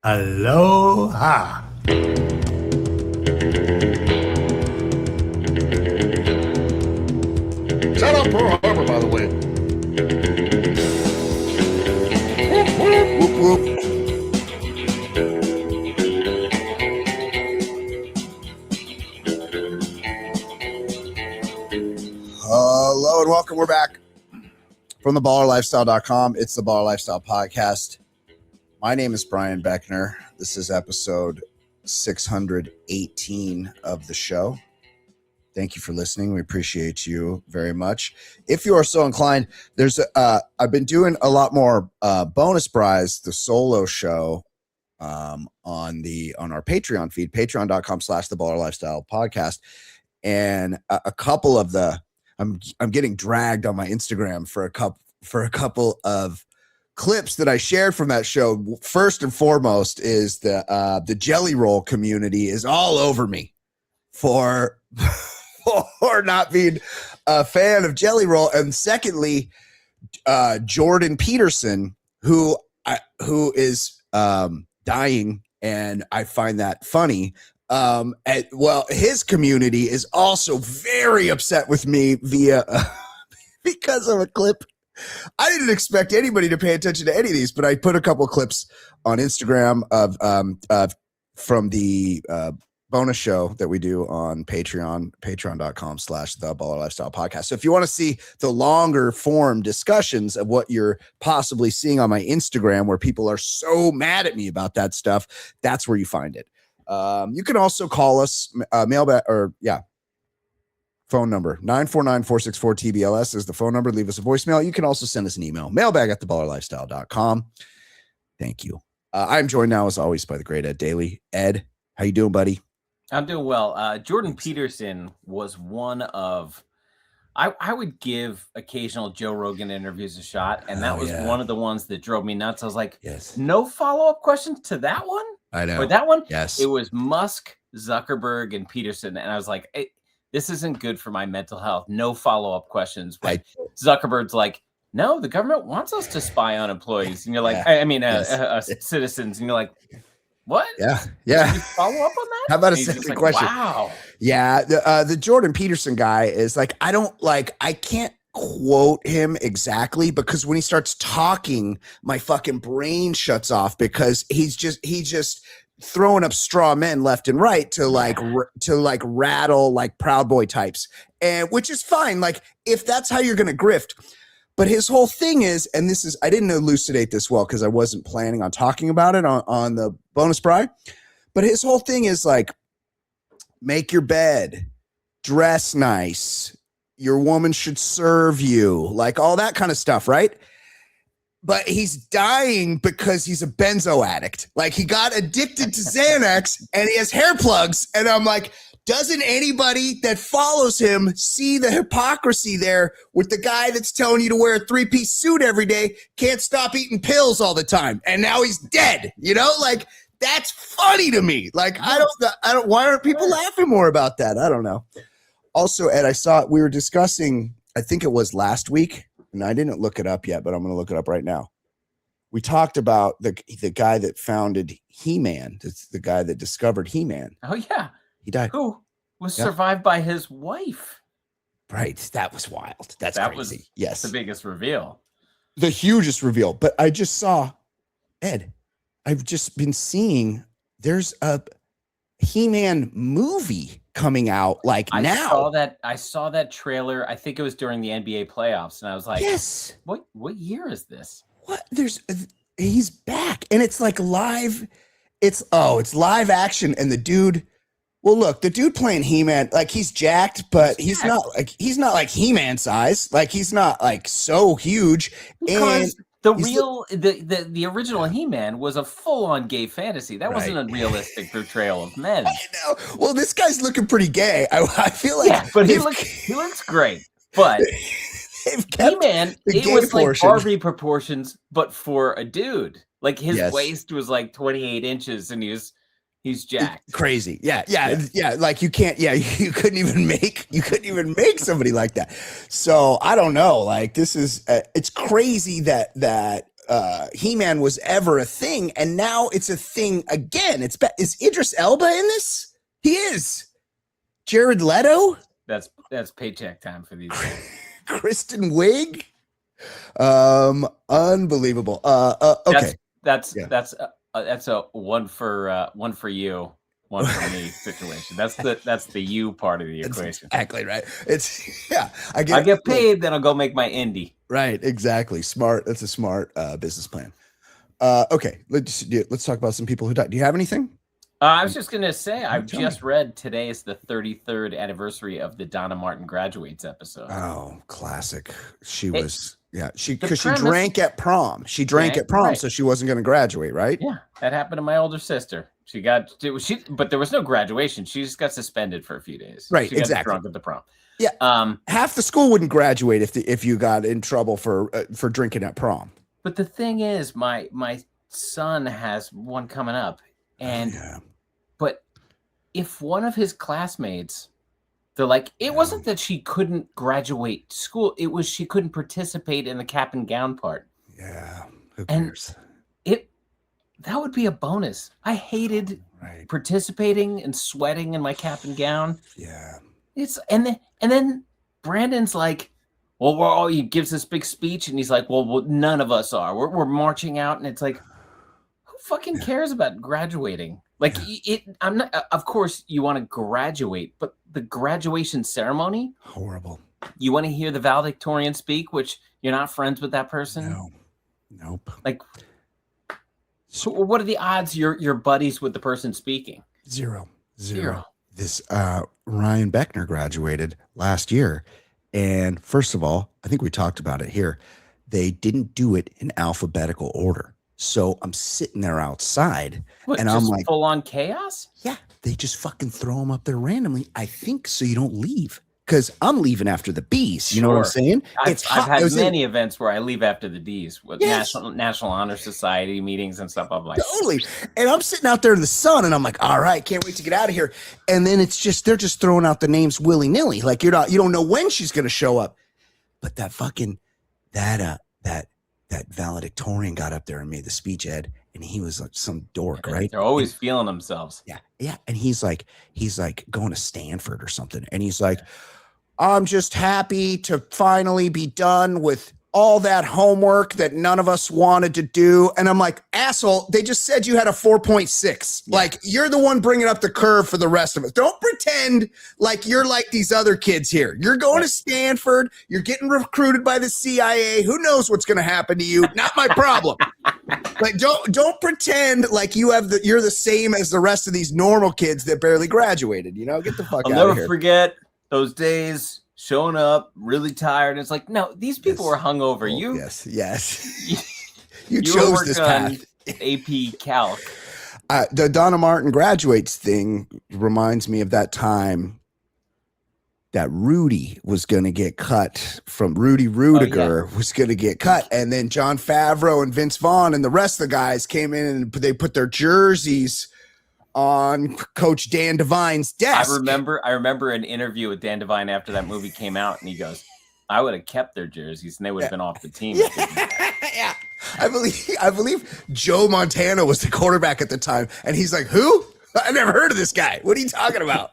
Aloha. Shout out Pearl Harbor, by the way. Whoop, whoop. Hello and welcome. We're back from theballerlifestyle.com. It's the Baller Lifestyle Podcast. My name is Brian Beckner. This is episode 618 of the show. Thank you for listening. We appreciate you very much. If you are so inclined, there's I've been doing a lot more bonus prize, the solo show on our Patreon feed, patreon.com/theballerlifestyle podcast. And a couple of I'm getting dragged on my Instagram for a couple of clips that I shared from that show. First and foremost is the jelly roll community is all over me for not being a fan of jelly roll. And secondly, Jordan Peterson, who is dying, and I find that funny. His community is also very upset with me via because of a clip. I didn't expect anybody to pay attention to any of these, but I put a couple clips on Instagram of from the bonus show that we do on patreon.com/theballerlifestyle podcast. So if you want to see the longer form discussions of what you're possibly seeing on my Instagram, where people are so mad at me about that stuff, that's where you find it. You can also call us, mailbag, phone number 949-464-TBLS is the phone number. Leave us a voicemail. You can also send us an email, mailbag@theballerlifestyle.com. Thank you. I'm joined now, as always, by the great Ed Daly. Ed, how you doing, buddy? I'm doing well. Jordan Peterson was one of, I would give occasional Joe Rogan interviews a shot, and that was one of the ones that drove me nuts. I was like, yes, no follow-up questions to that one? I know. Or that one? Yes. It was Musk, Zuckerberg, and Peterson, and I was like, this isn't good for my mental health. No follow-up questions. But Zuckerberg's like, no, the government wants us to spy on employees. And you're like, citizens. And you're like, what? Yeah. Did you follow up on that? How about a second question? Wow. Yeah. The Jordan Peterson guy is like, I can't quote him exactly, because when he starts talking, my fucking brain shuts off, because he's just throwing up straw men left and right to rattle like Proud Boy types, and which is fine. Like, if that's how you're going to grift. But his whole thing is, and this is, I didn't elucidate this well because I wasn't planning on talking about it on the bonus pry, but his whole thing is like, make your bed, dress nice, your woman should serve you, like all that kind of stuff, right? But he's dying because he's a benzo addict. Like, he got addicted to Xanax and he has hair plugs. And I'm like, doesn't anybody that follows him see the hypocrisy there with the guy that's telling you to wear a 3-piece suit every day, can't stop eating pills all the time, and now he's dead? You know, like, that's funny to me. Like, I don't, why aren't people laughing more about that? I don't know. Also, Ed, I saw we were discussing, I think it was last week, and I didn't look it up yet, but I'm going to look it up right now. We talked about the guy that founded He-Man. It's the guy that discovered He-Man. Oh, yeah. He died. Who was survived by his wife. Right. That was wild. That crazy. Yes. The biggest reveal. The hugest reveal. But I just saw, Ed, I've just been seeing there's a He-Man movie coming out now. I saw that trailer. I think it was during the NBA playoffs, and I was like, yes. What year is this? What? He's back, and it's like live. It's live action, and the dude. Well, look, the dude playing He-Man, like, he's jacked, but he's not like He-Man size. Like, he's not like so huge. Because the original He-Man was a full-on gay fantasy. That wasn't a realistic portrayal of men. I know. Well, this guy's looking pretty gay. I feel like, but he looks great. But He-Man, it was like Barbie proportions, but for a dude. Like, his waist was like 28 inches, and he's jacked. Crazy. Yeah. Like, you couldn't even make somebody like that. So I don't know. Like, this is, it's crazy that He-Man was ever a thing, and now it's a thing again. Is Idris Elba in this? He is. Jared Leto? That's paycheck time for these guys. Kristen Wiig? Unbelievable. Okay. That's a one for you, one for me situation. That's the you part of the equation. Exactly right. It's I get paid, then I'll go make my indie. Right, exactly. Smart. That's a smart business plan. Okay, let's talk about some people who died. Do you have anything? I was just gonna say I've just read today is the 33rd anniversary of the Donna Martin Graduates episode. Oh, classic. She drank at prom. She drank at prom, right. So she wasn't going to graduate, right? Yeah, that happened to my older sister. But there was no graduation. She just got suspended for a few days. Right, she got exactly. drunk at the prom. Yeah. Half the school wouldn't graduate if you got in trouble for drinking at prom. But the thing is, my son has one coming up, and but if one of his classmates. They're like, it wasn't that she couldn't graduate school. It was she couldn't participate in the cap and gown part. Yeah. Who cares? And that would be a bonus. I hated participating and sweating in my cap and gown. Yeah. And then Brandon's like, well, he gives this big speech and he's like, well none of us are. We're marching out. And it's like, who fucking cares about graduating? Like I'm not. Of course, you want to graduate, but the graduation ceremony, horrible. You want to hear the valedictorian speak, which you're not friends with that person. No, nope. Like, so what are the odds you're buddies with the person speaking? Zero. This Ryan Beckner graduated last year, and first of all, I think we talked about it here. They didn't do it in alphabetical order. So I'm sitting there outside and I'm like, full on chaos. Yeah. They just fucking throw them up there randomly. I think so you don't leave because I'm leaving after the B's. You know what I'm saying? I've had many events where I leave after the D's with National Honor Society meetings and stuff. I'm like, totally. And I'm sitting out there in the sun and I'm like, all right, can't wait to get out of here. And then they're just throwing out the names willy nilly. Like you don't know when she's going to show up. But that valedictorian got up there and made the speech, Ed, and he was like some dork, right? They're always feeling themselves. Yeah. And he's like going to Stanford or something. And he's like, I'm just happy to finally be done with all that homework that none of us wanted to do. And I'm like, asshole, they just said you had a 4.6. Yeah. Like, you're the one bringing up the curve for the rest of us. Don't pretend like you're like these other kids here. You're going to Stanford. You're getting recruited by the CIA. Who knows what's going to happen to you? Not my problem. Like, don't pretend like you're the same as the rest of these normal kids that barely graduated. You know, get the fuck out of here. I'll never forget those days. Showing up really tired. It's like, no, these people were hungover. Yes. You chose this path. AP Calc. The Donna Martin graduates thing reminds me of that time that Rudy was going to get cut from Rudy Rudiger was going to get cut. And then Jon Favreau and Vince Vaughn and the rest of the guys came in and they put their jerseys on Coach Dan Devine's desk. I remember an interview with Dan Devine after that movie came out, and he goes, I would have kept their jerseys and they would have been off the team. Yeah. I believe Joe Montana was the quarterback at the time, and he's like, who? I never heard of this guy. What are you talking about?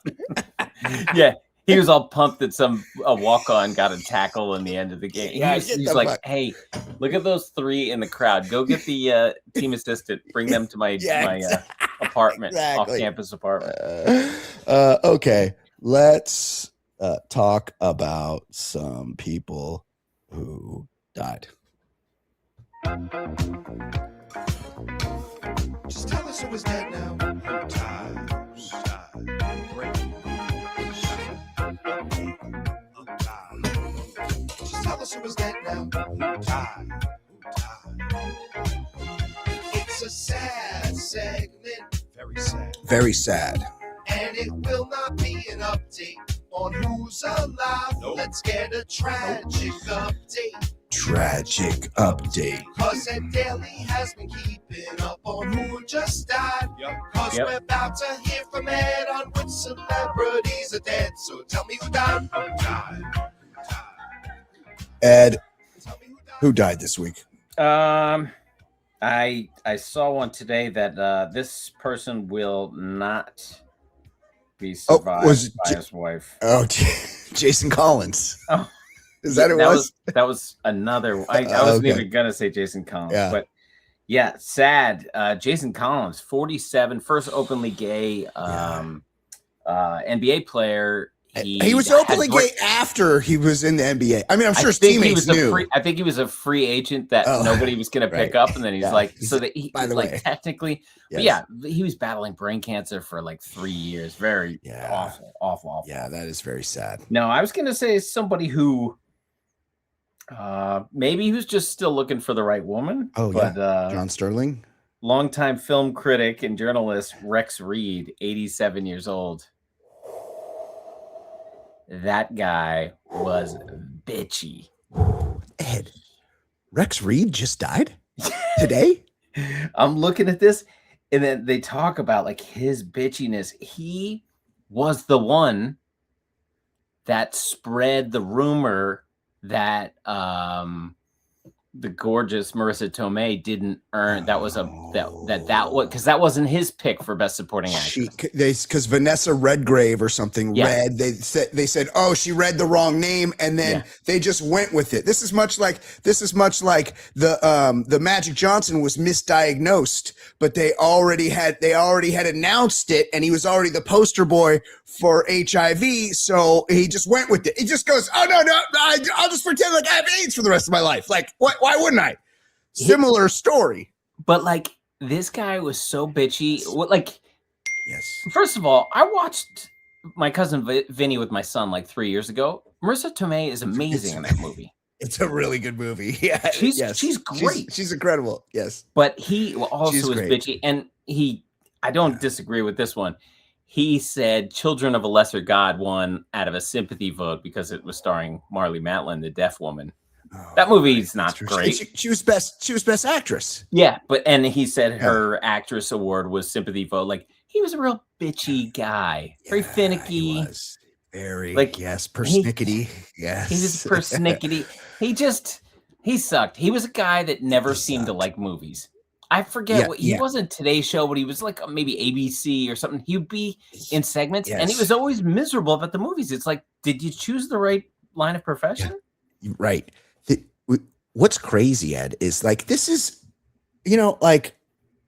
Yeah. He was all pumped that a walk-on got a tackle in the end of the game. He's like, hey, look at those three in the crowd. Go get the team assistant. Bring them to my apartment, off-campus apartment. Okay, let's talk about some people who died. Just tell us who was dead now. Who died? Just tell us who was dead now. Who died? It's a sad segment. Very sad. Very sad. And it will not be an update on who's alive. Nope. Let's get a tragic update. Tragic update. Cause Ed Daly has been keeping up on who just died. Cause we're about to hear from Ed on which celebrities are dead. So tell me who died. Ed, who died this week? I saw one today that this person will not be survived by his wife. Oh, Jason Collins. Oh, is that who it was? That was another. I wasn't even gonna say Jason Collins, but yeah, sad. Jason Collins, 47, first openly gay NBA player. He was openly gay after he was in the NBA. I mean, I'm sure his teammates knew. I think he was a free agent that nobody was going to pick up, and then he's like, so that he, by the way, technically, but yeah, he was battling brain cancer for like 3 years. Very awful. Yeah, that is very sad. No, I was going to say somebody who maybe he was just still looking for the right woman. John Sterling, longtime film critic and journalist Rex Reed, 87 years old. That guy was bitchy. Ed, Rex Reed just died today? I'm looking at this, and then they talk about like his bitchiness. He was the one that spread the rumor that the gorgeous Marissa Tomei didn't earn. That was because that wasn't his pick for best supporting actress. Because Vanessa Redgrave or something read. They said, oh, she read the wrong name, and then they just went with it. This is much like the Magic Johnson was misdiagnosed, but they already had announced it, and he was already the poster boy for HIV, so he just went with it. He just goes, oh no, I'll just pretend like I have AIDS for the rest of my life. Like, why wouldn't I? Similar story. But like, this guy was so bitchy. Like, yes. First of all, I watched my cousin Vinny with my son like 3 years ago. Marissa Tomei is amazing in that movie. It's a really good movie. Yeah, she's great. She's incredible. Yes, but he also was bitchy, and I don't disagree with this one. He said Children of a Lesser God won out of a sympathy vote because it was starring Marlee Matlin, the deaf woman. That movie's not great. She was best actress. Yeah, and he said her actress award was sympathy vote. Like, he was a real bitchy guy, very finicky. He was very persnickety. Yes, he was persnickety. He sucked. He was a guy that never seemed to like movies. I forget what he wasn't Today's Show, but he was like maybe ABC or something. He would be in segments, and he was always miserable about the movies. It's like, did you choose the right line of profession? Yeah. Right. What's crazy, Ed, is like, this is, like,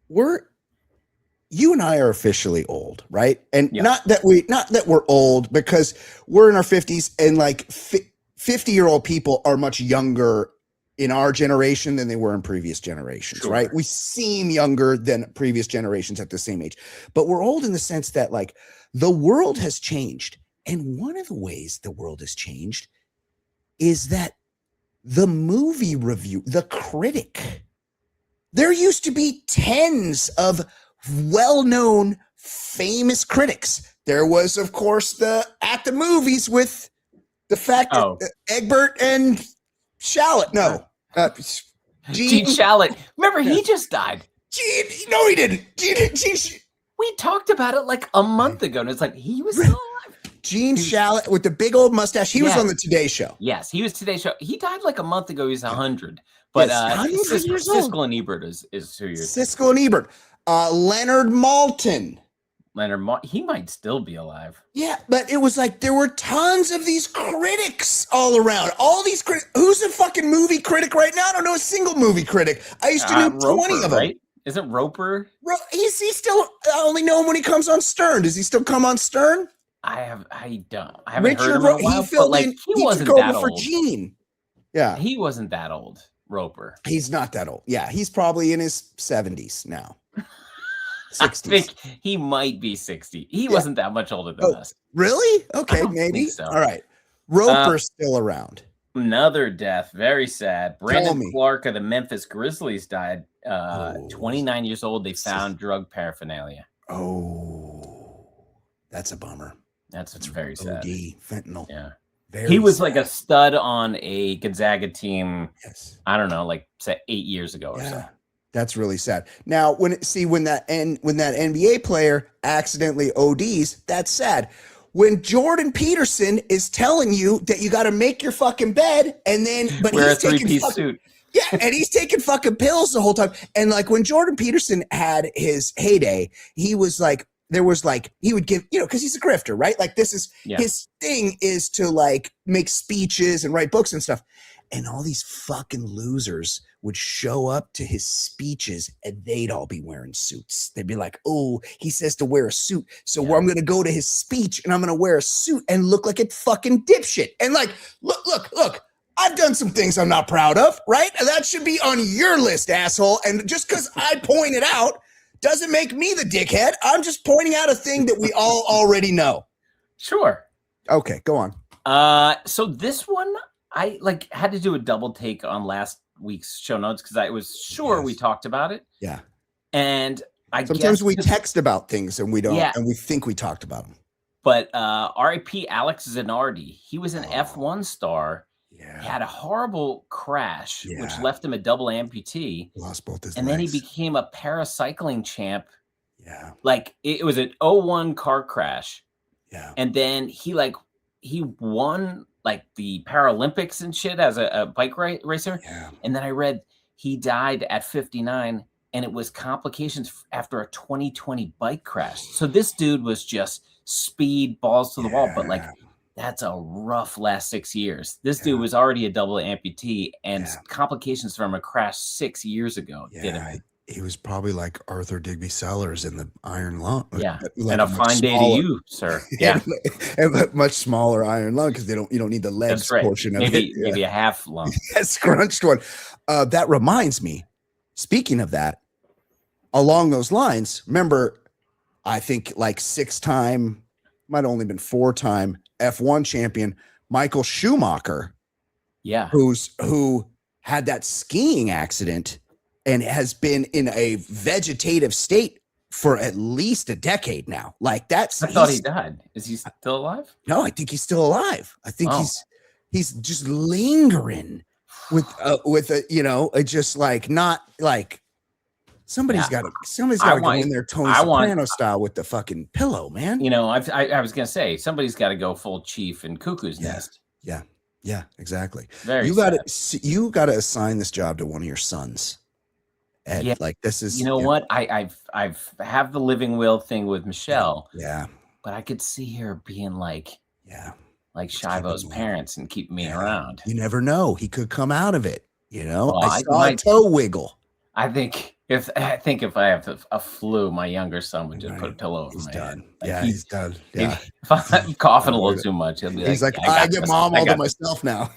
you and I are officially old, right? And not that we're old, because we're in our 50s, and like 50-year-old people are much younger in our generation than they were in previous generations, right? We seem younger than previous generations at the same age, but we're old in the sense that like the world has changed. And one of the ways the world has changed is that the movie review, the critic, there used to be tens of well-known famous critics. There was, of course, At the Movies with the fact that Egbert and Shalit. No. Gene Shalit. Remember, he just died. No, he didn't. We talked about it like a month ago, and it's like, he was still alive. Gene Shalit with the big old mustache. He was on the Today Show. Yes, he was Today Show. He died like a month ago. He's 100. But Siskel and Ebert is 2 years. Siskel and Ebert. Leonard Maltin. He might still be alive. Yeah, but it was like there were tons of these critics all around. All these critics. Who's a fucking movie critic right now? I don't know a single movie critic. I used to know 20 of them. Right? Isn't Roper? Is he still? I only know him when he comes on Stern. Does he still come on Stern? I haven't heard him in a while, he wasn't that old. For Gene. Yeah, he wasn't that old. Roper. He's not that old. Yeah, he's probably in his 70s now. 60s. I think he might be 60. He wasn't that much older than us. Really? Okay, maybe. So. All right. Roper's still around. Another death. Very sad. Brandon Clark of the Memphis Grizzlies died. 29 years old. They found drug paraphernalia. Oh, that's a bummer. That's very sad. OD, fentanyl. Yeah. He was like a stud on a Gonzaga team. Yes. I don't know, like 8 years ago or so. That's really sad. Now, when that NBA player accidentally ODs, that's sad. When Jordan Peterson is telling you that you got to make your fucking bed, and then wear a three-piece suit. Yeah, and he's taking fucking pills the whole time. And like when Jordan Peterson had his heyday, he was like, there was like, he would give, because he's a grifter, right? Like this is his thing, is to like make speeches and write books and stuff. And all these fucking losers would show up to his speeches and they'd all be wearing suits. They'd be like, oh, he says to wear a suit. So I'm going to go to his speech and I'm going to wear a suit and look like a fucking dipshit. And like, look, I've done some things I'm not proud of, right? That should be on your list, asshole. And just because I point it out doesn't make me the dickhead. I'm just pointing out a thing that we all already know. Sure. Okay, go on. So this one, I like had to do a double take on last week's show notes because I was sure we talked about it. Yeah. And sometimes we text about things and we don't, and we think we talked about them. But R.I.P. Alex Zanardi, he was an F1 star. Yeah. He had a horrible crash, which left him a double amputee. Lost both his legs. Then he became a paracycling champ. Yeah. Like it was an 01 car crash. Yeah. And then he won like the Paralympics and shit as a bike racer. Yeah. And then I read he died at 59 and it was complications after a 2020 bike crash. So this dude was just speed, balls to the wall. But like, that's a rough last 6 years. This dude was already a double amputee and complications from a crash 6 years ago. Yeah. He was probably like Arthur Digby Sellers in the Iron Lung. Yeah, like and a fine day to you, sir. Yeah, and a much smaller iron lung because you don't need the legs portion of it. Maybe a half lung. A scrunched one. That reminds me. Speaking of that, along those lines, remember, I think like 6-time, might have only been 4-time F1 champion Michael Schumacher. Yeah, who had that skiing accident and has been in a vegetative state for at least a decade now. Like I thought he died. Is he still alive? No, I think he's still alive. I think he's just lingering with just like not like somebody's got to go in there Tony Soprano style with the fucking pillow, man. I was gonna say somebody's got to go full chief in Cuckoo's Nest. Yeah, exactly. Very you got to assign this job to one of your sons. And like this is, what? I've have the living will thing with Michelle. Yeah. But I could see her being like Shivo's parents and keep me around. You never know. He could come out of it. Well, I saw a toe wiggle. I think if I have a flu, my younger son would just put a pillow over my head. He's done. Yeah. If I'm coughing a little too much, he'll be he's like, I get mom all to myself now.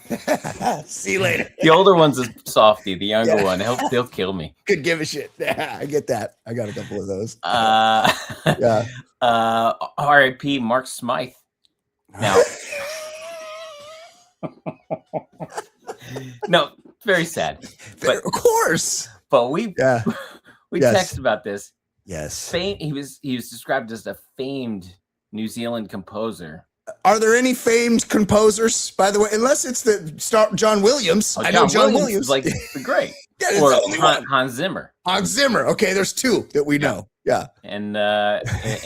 See you later. The older one's a softie. The younger one, he'll kill me. Could give a shit. Yeah, I get that. I got a couple of those. R.I.P. Mark Smythe. Now, no, very sad. But of course. But we texted about this. Yes. He was described as a famed New Zealand composer. Are there any famed composers, by the way? Unless it's the star John Williams. I know John Williams is like great. Or Hans Zimmer. Hans Zimmer. Okay, there's two that we know. Yeah. And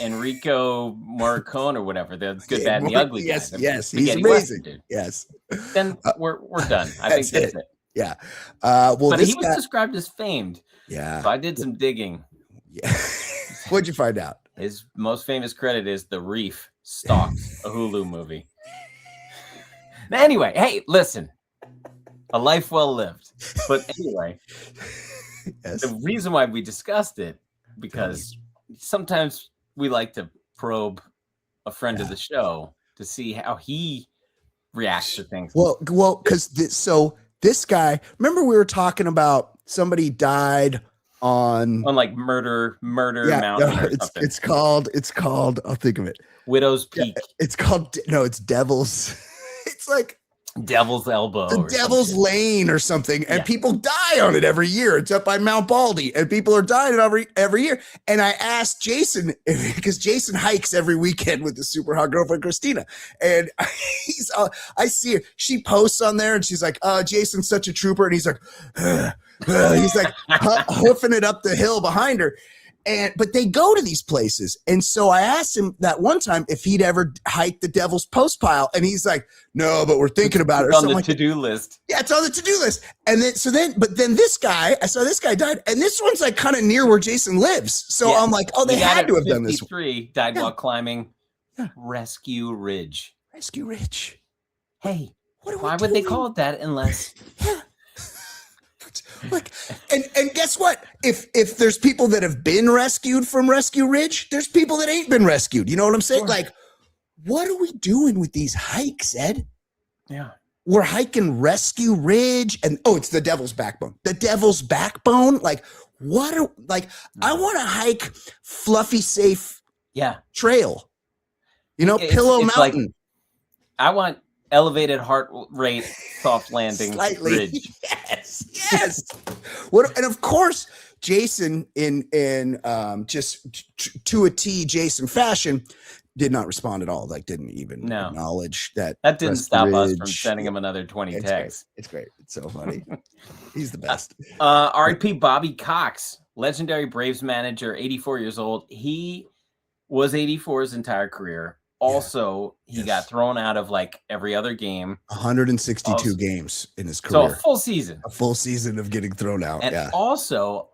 Enrico Morricone or whatever, the good, bad, and the ugly guy. Yes, he's amazing. Dude. Yes. Then we're done. I think that's it. Yeah. But he was described as famed. Yeah. So I did some digging. Yeah. What'd you find out? His most famous credit is The Reef Stalked, a Hulu movie. Anyway, hey, listen. A life well lived. But anyway, the reason why we discussed it, because sometimes we like to probe a friend of the show to see how he reacts to things. Well, because this guy, remember we were talking about somebody died on like murder mountain or something. It's called I'll think of it. Widow's Peak. It's called it's Devil's. It's like Devil's Elbow. The Devil's Lane or something. And people die on it every year. It's up by Mount Baldy and people are dying every year. And I asked Jason, because Jason hikes every weekend with the super hot girlfriend, Christina. And I see her. She posts on there and she's like, Jason's such a trooper. And he's like, he's like hoofing it up the hill behind her. But they go to these places. And so I asked him that one time if he'd ever hiked the Devil's Post pile. And he's like, no, but we're thinking about it. It's on the to-do list. Yeah, it's on the to-do list. And then this guy, I saw this guy died. And this one's like kind of near where Jason lives. So I'm like, oh, they had to have done this. 53 died while climbing Rescue Ridge. Rescue Ridge. Hey, why would they call it that unless... Yeah. Like, and guess what? If there's people that have been rescued from Rescue Ridge, there's people that ain't been rescued. You know what I'm saying? Sure. Like, what are we doing with these hikes, Ed? Yeah. We're hiking Rescue Ridge and it's the Devil's Backbone. The Devil's Backbone? Like, I want to hike Fluffy Safe Trail. You know, Pillow Mountain. Like, I want elevated heart rate, soft landing ridge. Yes. And of course, Jason in just to a T Jason fashion did not respond at all. Like didn't even acknowledge that. That didn't stop us from sending him another 20 texts. It's great. It's so funny. He's the best. R.I.P. Bobby Cox, legendary Braves manager, 84 years old. He was 84 his entire career. Also, he got thrown out of like every other game. 162 games in his career. So a full season. A full season of getting thrown out. And also,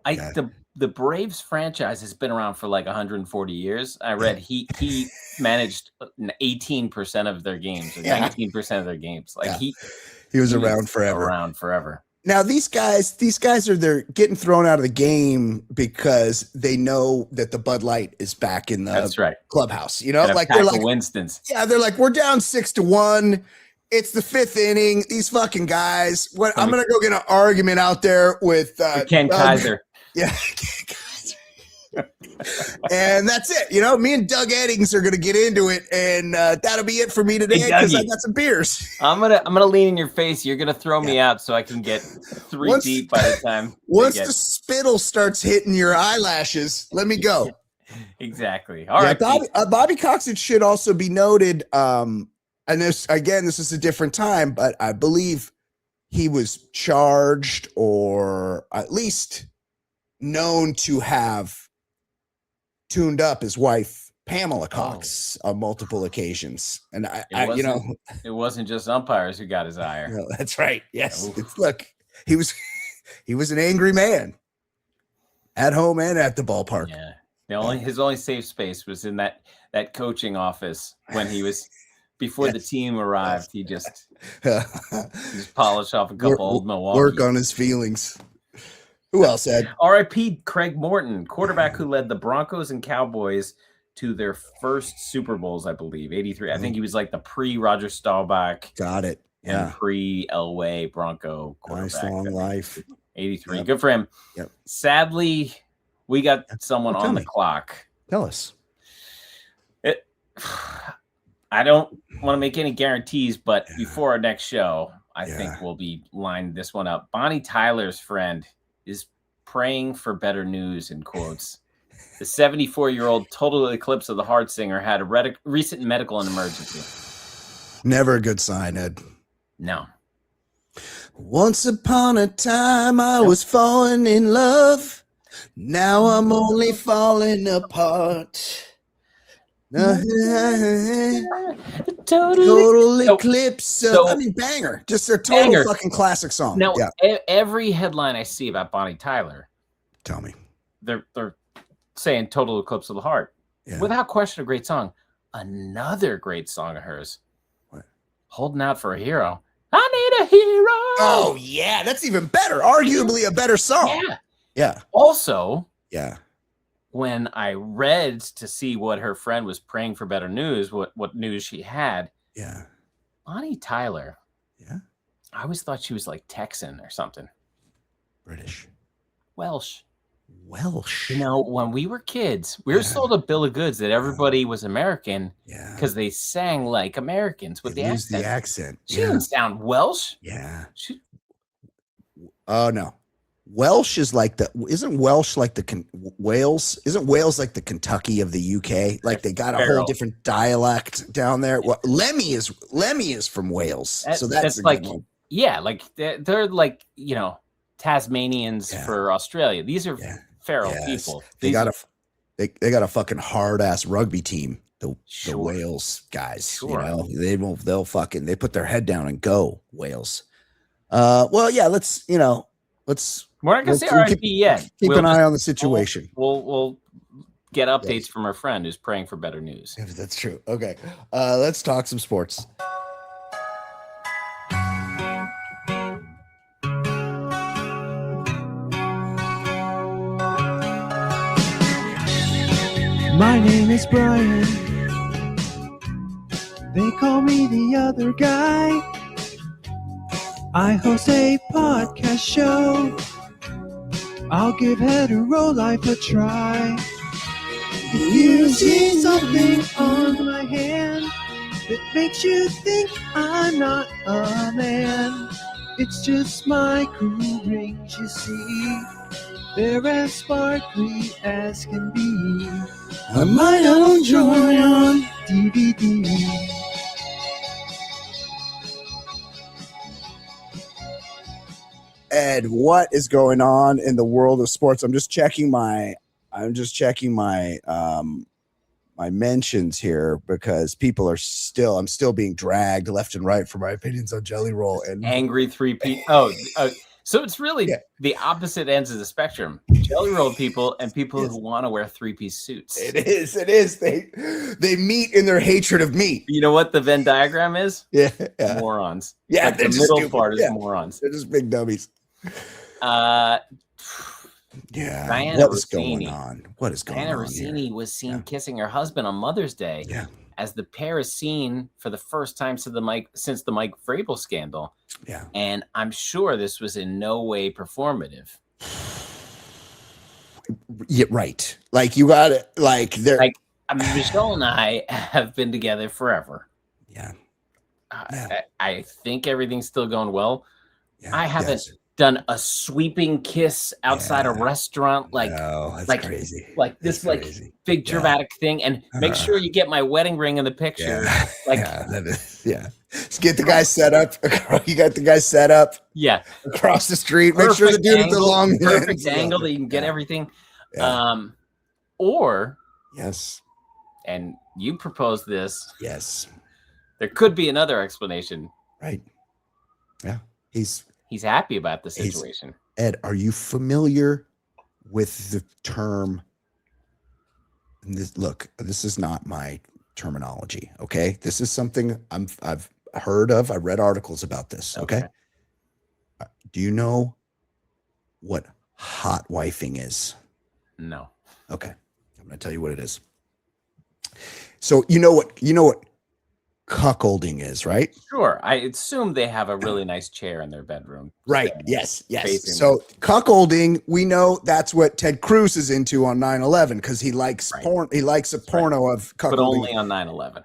the Braves franchise has been around for like 140 years. I read he managed 18% of their games, or 19% of their games. Like he was around forever. Around forever. Now these guys they're getting thrown out of the game because they know that the Bud Light is back in the clubhouse. You know, like they're like Winston's. Yeah, they're like, we're down 6-1. It's the 5th inning. These fucking guys. I'm gonna go get an argument out there with Ken Kaiser. Yeah. And that's it. You know, me and Doug Eddings are gonna get into it, and that'll be it for me today because I got some beers. I'm gonna lean in your face. You're gonna throw me out so I can get three deep by the time. Once the spittle starts hitting your eyelashes, let me go. Exactly. All right. Bobby Cox, it should also be noted. And this is a different time, but I believe he was charged or at least known to have tuned up his wife Pamela Cox on multiple occasions, and it wasn't just umpires who got his ire. No, that's right. Yes, look, he was an angry man at home and at the ballpark. Yeah, his only safe space was in that coaching office when he was before the team arrived. He just polished off a couple old Milwaukee. Work on his feelings. Who else, Ed? R.I.P. Craig Morton, quarterback who led the Broncos and Cowboys to their first Super Bowls, I believe, 83. I think he was like the pre-Roger Staubach. Got it. Yeah. And pre-Elway Bronco quarterback. Nice long life. 83. Yep. Good for him. Yep. Sadly, we got someone on the clock. Tell us. I don't want to make any guarantees, but before our next show, I think we'll be lining this one up. Bonnie Tyler's friend is praying for better news, in quotes. The 74-year-old total eclipse of the heart singer had a recent medical emergency. Never a good sign, Ed. No. Once upon a time, I was falling in love. Now I'm only falling apart. Total eclipse. Banger. Just a total fucking classic song. Now, every headline I see about Bonnie Tyler, tell me, they're saying total eclipse of the heart. Yeah. Without question, a great song. Another great song of hers. What? Holding Out for a Hero. I need a hero. Oh, yeah. That's even better. Arguably a better song. Yeah. Also, yeah. When I read to see what her friend was praying for better news, what news she had. Yeah. Bonnie Tyler. Yeah. I always thought she was like Texan or something. British. Welsh. Welsh. You know, when we were kids, we were sold a bill of goods that everybody was American because they sang like Americans with the accent. She didn't sound Welsh. Yeah. Oh, no. Welsh is like isn't Welsh like Wales? Isn't Wales like the Kentucky of the UK? Like they got a whole different dialect down there. Well, Lemmy is from Wales. So that's like, like they're like, you know, Tasmanians for Australia. These are feral people. They got they got a fucking hard ass rugby team. The Sure. Wales guys, Sure. they'll they put their head down and go Wales. Well, yeah, let's We're not gonna say RIP yet. Keep an eye on the situation. We'll get updates from our friend who's praying for better news. If that's true. Okay. Let's talk some sports. My name is Brian. They call me the other guy. I host a podcast show. I'll give hetero life a try. You see something on my hand that makes you think I'm not a man. It's just my cool rings, you see. They're as sparkly as can be. I might enjoy on DVD. Ed, what is going on in the world of sports? I'm just checking my my mentions here because people are I'm still being dragged left and right for my opinions on Jelly Roll and angry 3P. So it's really the opposite ends of the spectrum. Jelly Roll people and people who want to wear 3-piece suits. It is. They meet in their hatred of me. You know what the Venn diagram is? Yeah. Morons. Yeah, like the middle part is morons. They're just big dummies. Diana What is going on? Diana Russini was seen kissing her husband on Mother's Day. Yeah. As the pair is seen for the first time since the Mike Vrabel scandal. Yeah. And I'm sure this was in no way performative. Yeah, right. Like you got it. Like they're Michelle and I have been together forever. Yeah. I think everything's still going well. Yeah. I haven't done a sweeping kiss outside a restaurant that's crazy. Like this big dramatic thing, and make sure you get my wedding ring in the picture. Just get the guy set up. You got the guy set up across the street. Make sure the dude with the long perfect angle that you can get everything. Or and you proposed this. Yes. There could be another explanation. Right. Yeah. He's happy about the situation. Ed, are you familiar with the term? This is not my terminology. Okay, this is something I've heard of. I read articles about this. Okay. Do you know what hot wifing is? No. Okay, I'm going to tell you what it is. So you know what cuckolding is, right? Sure. I assume they have a really nice chair in their bedroom. Right. Yes. So cuckolding, we know that's what Ted Cruz is into on 9/11 because he likes porn. He likes a porno of cuckolding. But only on 9/11.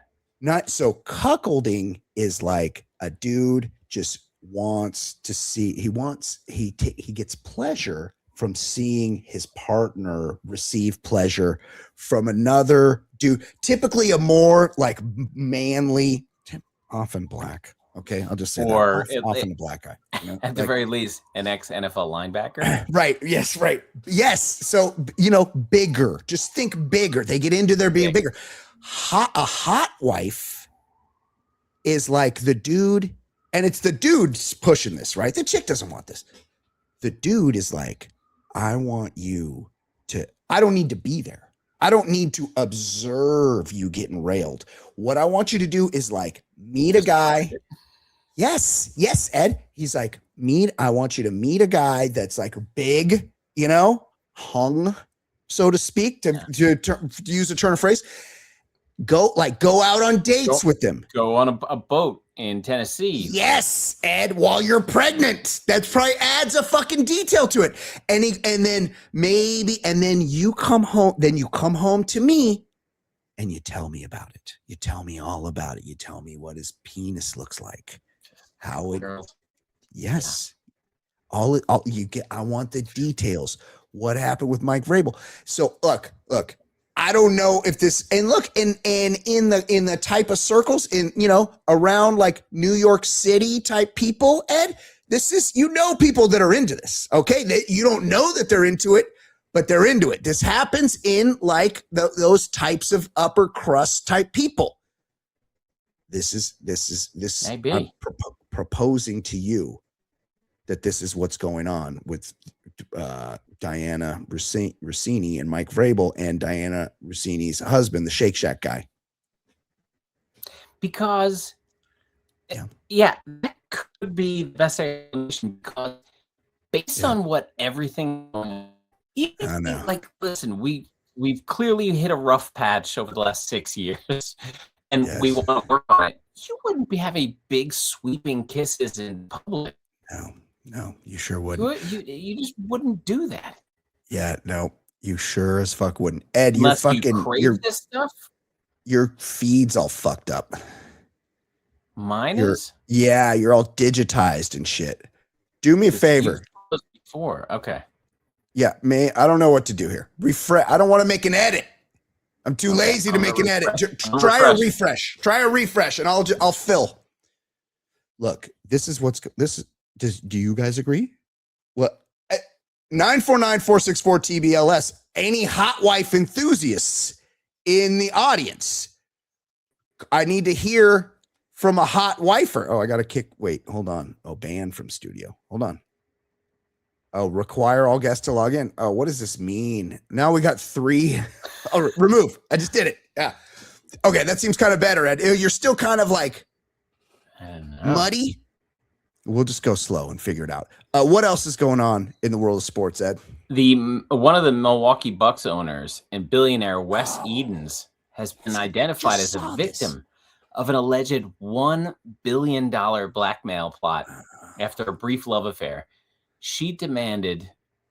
So cuckolding is like a dude just wants to see. He gets pleasure from seeing his partner receive pleasure from another dude, typically a more like manly, often black. Okay, I'll just say often a black guy. You know? At the very least, an ex-NFL linebacker. Right. Yes. Right. Yes. So bigger. Just think bigger. They get into their being bigger. A hot wife is like the dude, and it's the dude's pushing this, right? The chick doesn't want this. The dude is like, I want you to. I don't need to be there. I don't need to observe you getting railed. What I want you to do is like meet a guy. Yes, Ed. He's like, I want you to meet a guy that's like big, hung, so to speak, to use a turn of phrase. Go out on dates with them. Go on a boat in Tennessee. Yes, Ed, while you're pregnant. That probably adds a fucking detail to it. And then you come home. Then you come home to me and you tell me about it. You tell me all about it. You tell me what his penis looks like. How it all you get. I want the details. What happened with Mike Vrabel? So look, I don't know if this, and look, in the type of circles around like New York City type people, Ed, this is, people that are into this. Okay. That you don't know that they're into it, but they're into it. This happens in like those types of upper crust type people. This. Maybe. I'm proposing to you that this is what's going on with Diana Russini and Mike Vrabel and Diana Russini's husband, the Shake Shack guy. Because, yeah, that could be the best explanation. Because based on what everything, I know. Like, listen, we've clearly hit a rough patch over the last 6 years, and we want to work on it. You wouldn't be having big sweeping kisses in public. No, you sure wouldn't. You just wouldn't do that. Yeah, no, you sure as fuck wouldn't. Ed, Unless you're fucking you crave this stuff. Your feed's all fucked up. Mine is? Yeah, you're all digitized and shit. Do me a favor. Before, okay. Yeah, I don't know what to do here. Refresh. I don't want to make an edit. I'm too lazy to make an edit. Try a refresh. Try a refresh, and I'll fill. Look, this is do you guys agree? What? 949-464-TBLS. Any hot wife enthusiasts in the audience? I need to hear from a hot wifer. Oh, I got to kick. Wait, hold on. Oh, banned from studio. Hold on. Oh, require all guests to log in. Oh, what does this mean? Now we got 3. Oh, remove. I just did it. Yeah. Okay, that seems kind of better, Ed. You're still kind of like muddy. We'll just go slow and figure it out. What else is going on in the world of sports, Ed? One of the Milwaukee Bucks owners and billionaire Wes Edens has been identified as a victim of an alleged $1 billion blackmail plot after a brief love affair. She demanded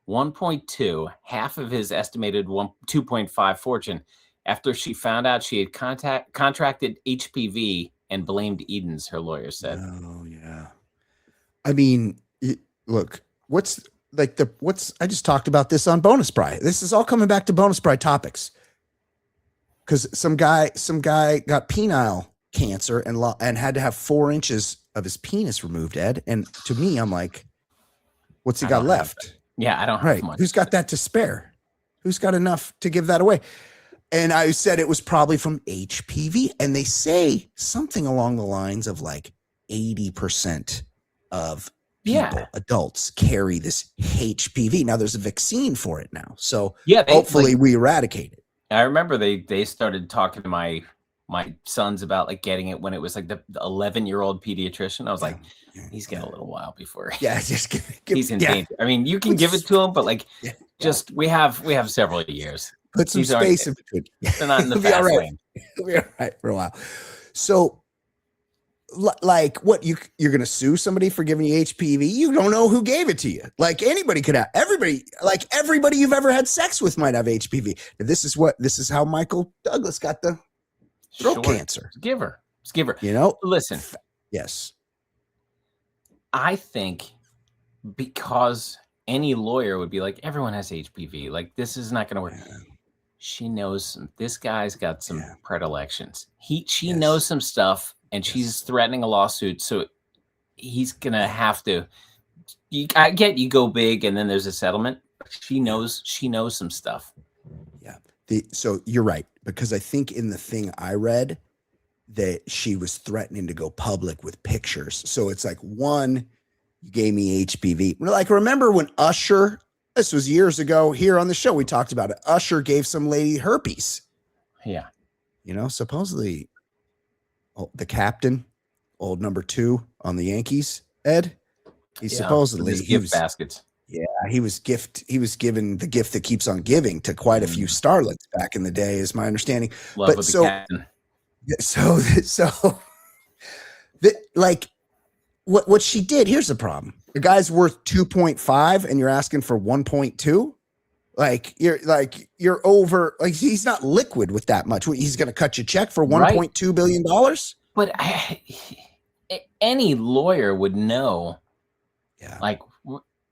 1.2, half of his estimated 2.5 fortune, after she found out she had contracted HPV and blamed Edens, her lawyer said. Oh, yeah. I mean, look, I just talked about this on Bonus Pry. This is all coming back to Bonus Pry topics. Because some guy got penile cancer and had to have 4 inches of his penis removed, Ed. And to me, I'm like, what's he got left? Yeah, I don't have much. Who's got that to spare? Who's got enough to give that away? And I said it was probably from HPV. And they say something along the lines of like 80% of people, adults, carry this HPV. Now there's a vaccine for it now. So hopefully we eradicate it. I remember they started talking to my sons about like getting it when it was like the 11-year-old pediatrician. I was like, he's got a little while before. Yeah, just he's in danger. I mean, you can give it to him, but like, we have several years. Put some space in between. They're not in the fast lane. We'll be all right for a while. So, like, what you're gonna sue somebody for giving you HPV? You don't know who gave it to you. Like anybody could have. Everybody you've ever had sex with might have HPV. This is how Michael Douglas got the throat cancer. Give her. You know. Listen. Yes. I think because any lawyer would be like, everyone has HPV. Like, this is not going to work. Yeah. She knows this guy's got some predilections. She knows some stuff, and she's threatening a lawsuit. So he's going to have to. I get you go big, and then there's a settlement. She knows some stuff. Yeah. So you're right, because I think in the thing I read that she was threatening to go public with pictures. So it's like, one, you gave me HPV. Like, remember when Usher, this was years ago here on the show, we talked about it. Usher gave some lady herpes. Yeah. You know, supposedly the captain, old number 2 on the Yankees, Ed, supposedly gift baskets. Yeah, he was given the gift that keeps on giving to quite a few starlets back in the day, is my understanding. Love with the captain. So like what she did, here's the problem. The guy's worth 2.5 and you're asking for 1.2. Like you're over, like he's not liquid with that much. He's going to cut you a check for $1.2 billion. But any lawyer would know, like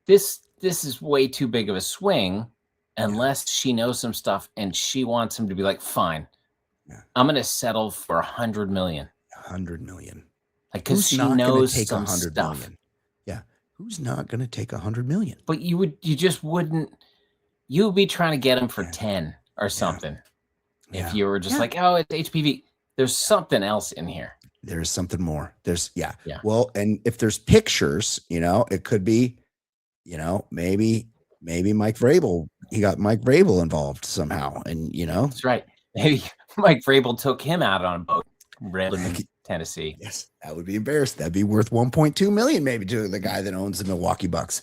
this is way too big of a swing unless she knows some stuff and she wants him to be like, fine, I'm going to settle for $100 million. $100 million. Like, because she knows some stuff. Million? Yeah. Who's not going to take $100 million? But you just wouldn't you would be trying to get him for 10 or something. Yeah. If you were just like, oh, it's HPV, there's something else in here. There's something more. There's Yeah. Well, and if there's pictures, it could be, maybe Mike Vrabel, he got Mike Vrabel involved somehow. And, That's right. Maybe Mike Vrabel took him out on a boat, in Tennessee. Yes, that would be embarrassing. That'd be worth 1.2 million maybe to the guy that owns the Milwaukee Bucks.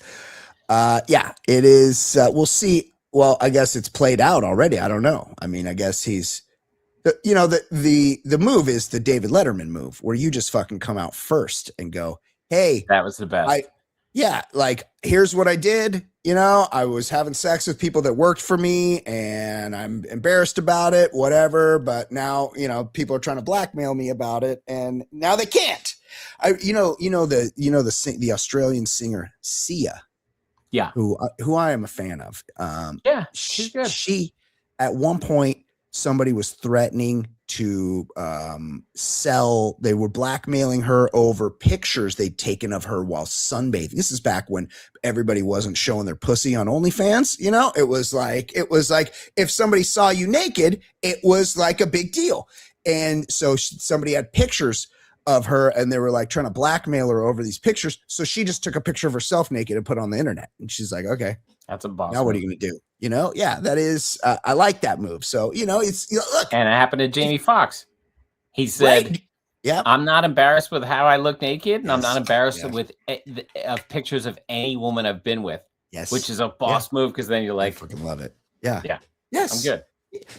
Yeah, it is. We'll see. Well, I guess it's played out already. I don't know. I mean, I guess he's, the move is the David Letterman move where you just fucking come out first and go, hey, that was the best. Here's what I did. I was having sex with people that worked for me and I'm embarrassed about it, whatever. But now, people are trying to blackmail me about it and now they can't. The Australian singer Sia. Yeah. Who I am a fan of. Yeah, she's good. She, at one point, somebody was threatening to sell. They were blackmailing her over pictures they'd taken of her while sunbathing. This is back when everybody wasn't showing their pussy on OnlyFans. It was like if somebody saw you naked, it was like a big deal. And so somebody had pictures of her and they were like trying to blackmail her over these pictures. So she just took a picture of herself naked and put it on the internet. And she's like, okay, that's a boss. Now what are you going to do? Yeah, that is, I like that move. So, it's, look. And it happened to Jamie Foxx. He said, right. Yeah, I'm not embarrassed with how I look naked. And I'm not embarrassed with pictures of any woman I've been with. Yes. Which is a boss move. Cause then you're like, I fucking love it. Yeah. Yeah. Yes. I'm good.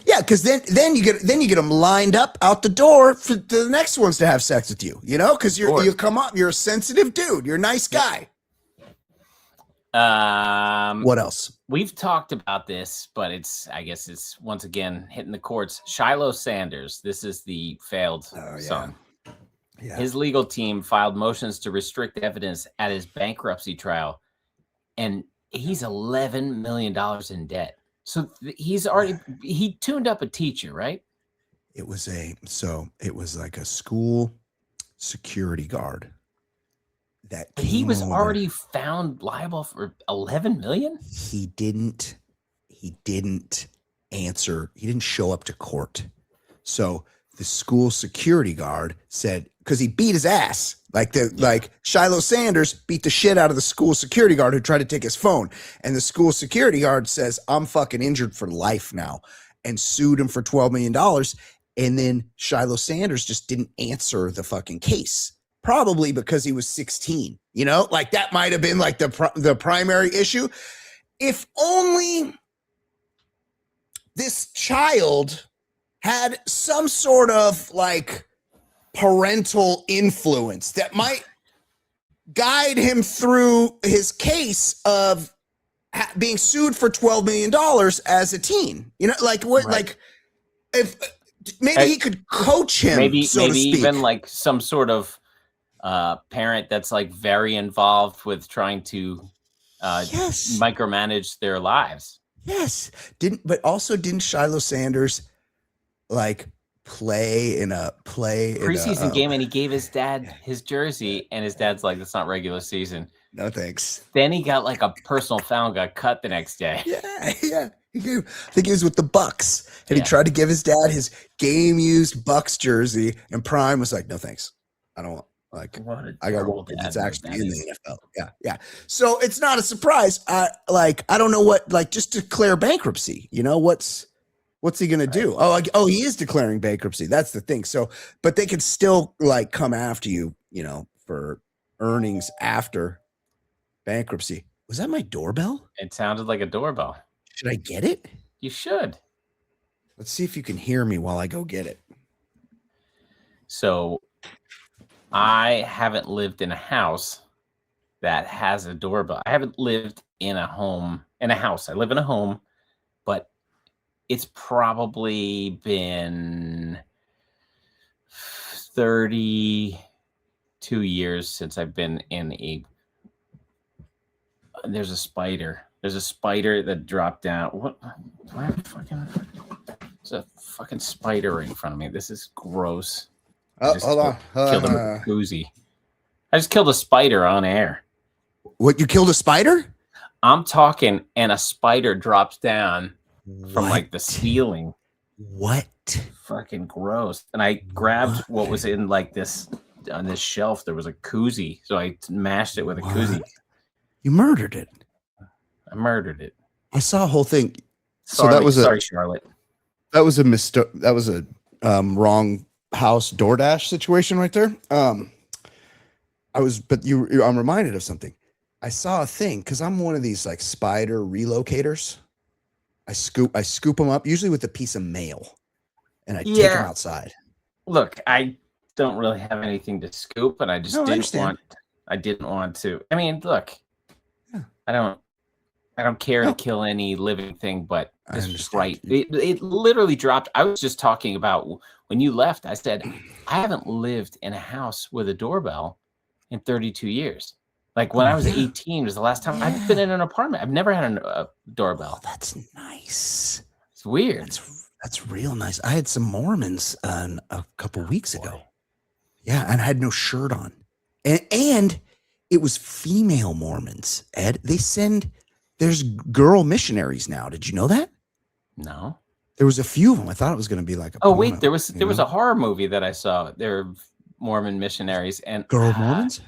Yeah, because then you get them lined up out the door for the next ones to have sex with you. Because you come up, you're a sensitive dude, you're a nice guy. What else? We've talked about this, but I guess it's once again hitting the courts. Shilo Sanders, this is the failed son. Yeah. His legal team filed motions to restrict evidence at his bankruptcy trial, and he's $11 million in debt. So he tuned up a teacher, right? It was like a school security guard that he was already found liable for $11 million. He didn't answer. He didn't show up to court. So the school security guard said, because he beat his ass. Like Shilo Sanders beat the shit out of the school security guard who tried to take his phone. And the school security guard says, I'm fucking injured for life now, and sued him for $12 million. And then Shilo Sanders just didn't answer the fucking case, probably because he was 16. That might have been like the primary issue. If only this child had some sort of parental influence that might guide him through his case of being sued for $12 million as a teen. Right. If maybe he could coach him, maybe so to speak. Even some sort of parent that's very involved with trying to micromanage their lives. Yes. Didn't Shilo Sanders play in a preseason game, and he gave his dad his jersey, and his dad's like, that's not regular season. No thanks. Then he got a personal foul and got cut the next day. Yeah. I think he was with the Bucks, and he tried to give his dad his game-used Bucks jersey, and Prime was like, no thanks. I don't want, I got one that's actually in the NFL. Yeah. So it's not a surprise. I don't know what, just declare bankruptcy. What's he going to do? Oh, he is declaring bankruptcy. That's the thing. So, but they could still come after you, for earnings after bankruptcy. Was that my doorbell? It sounded like a doorbell. Should I get it? You should. Let's see if you can hear me while I go get it. So I haven't lived in a house that has a doorbell. I haven't lived in a house. I live in a home, but it's probably been 32 years since I've been in there's a spider. There's a spider that dropped down. What? There's a fucking spider in front of me. This is gross. Oh, hold on. Killed him with a koozie. I just killed a spider on air. What? You killed a spider? I'm talking, and a spider drops down from like the What? ceiling. What? Fucking gross. And I grabbed what was in like this on this shelf. There was a koozie, so I mashed it with a koozie. You murdered it. I murdered it. I saw a whole thing. Sorry, So that was sorry, Charlotte. That was a wrong house DoorDash situation right there. I'm reminded of something. I saw a thing because I'm one of these like spider relocators. I scoop them up usually with a piece of mail, and I take them outside. Look, I don't really have anything to scoop, and I just I didn't want to. I mean, look, I don't care to kill any living thing, but this was right. It literally dropped. I was just talking about when you left. I said I haven't lived in a house with a doorbell in 32 years. Like when I was 18 was the last time I've been in an apartment. I've never had a doorbell. Oh, that's nice. It's weird. That's real nice. I had some Mormons a couple weeks ago. Yeah, and I had no shirt on. And it was female Mormons, Ed. There's girl missionaries now. Did you know that? No. There was a few of them. I thought it was going to be like a porno, wait, there was a horror movie that I saw. They're Mormon missionaries and girl Mormons?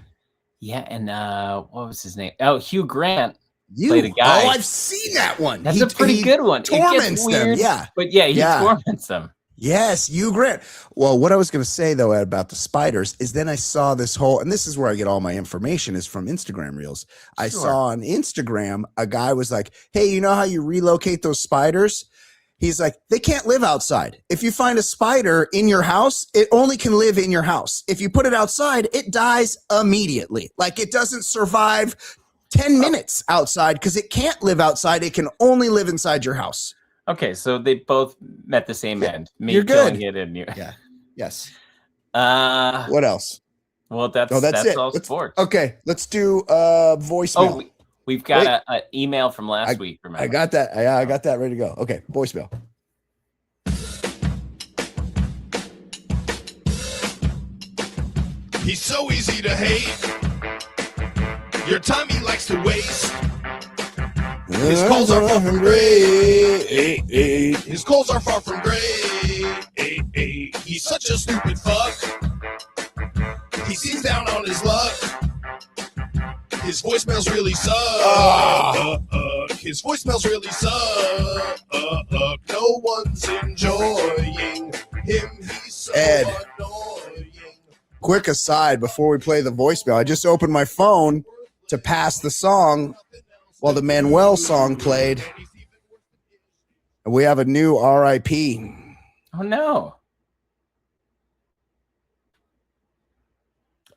Yeah, and what was his name? Oh, Hugh Grant played a guy. Oh, I've seen that one. That's a pretty good one. Torments them, yeah. But he torments them. Yes, Hugh Grant. Well, what I was going to say, though, Ed, about the spiders is then I saw this whole, and this is where I get all my information is from Instagram Reels. I saw on Instagram, a guy was like, hey, you know how you relocate those spiders? He's like, they can't live outside. If you find a spider in your house, it only can live in your house. If you put it outside, it dies immediately. Like it doesn't survive 10 minutes outside because it can't live outside. It can only live inside your house. Okay, so they both met the same end. Me You're good. Killing it and you. Yeah. Yes. What else? Well, that's it. All sports. Okay, let's do voicemail. Oh, we've got an email from last week. Remember? I got that. Yeah, I got that ready to go. Okay, voicemail. He's so easy to hate. Your time he likes to waste. His calls are far from great. His calls are far from great. He's such a stupid fuck. He seems down on his luck. His voicemails really suck. His voicemails really suck. No one's enjoying him. He's so annoying. Quick aside before we play the voicemail, I just opened my phone to pass the song while the Manuel song played. And we have a new RIP. Oh, no.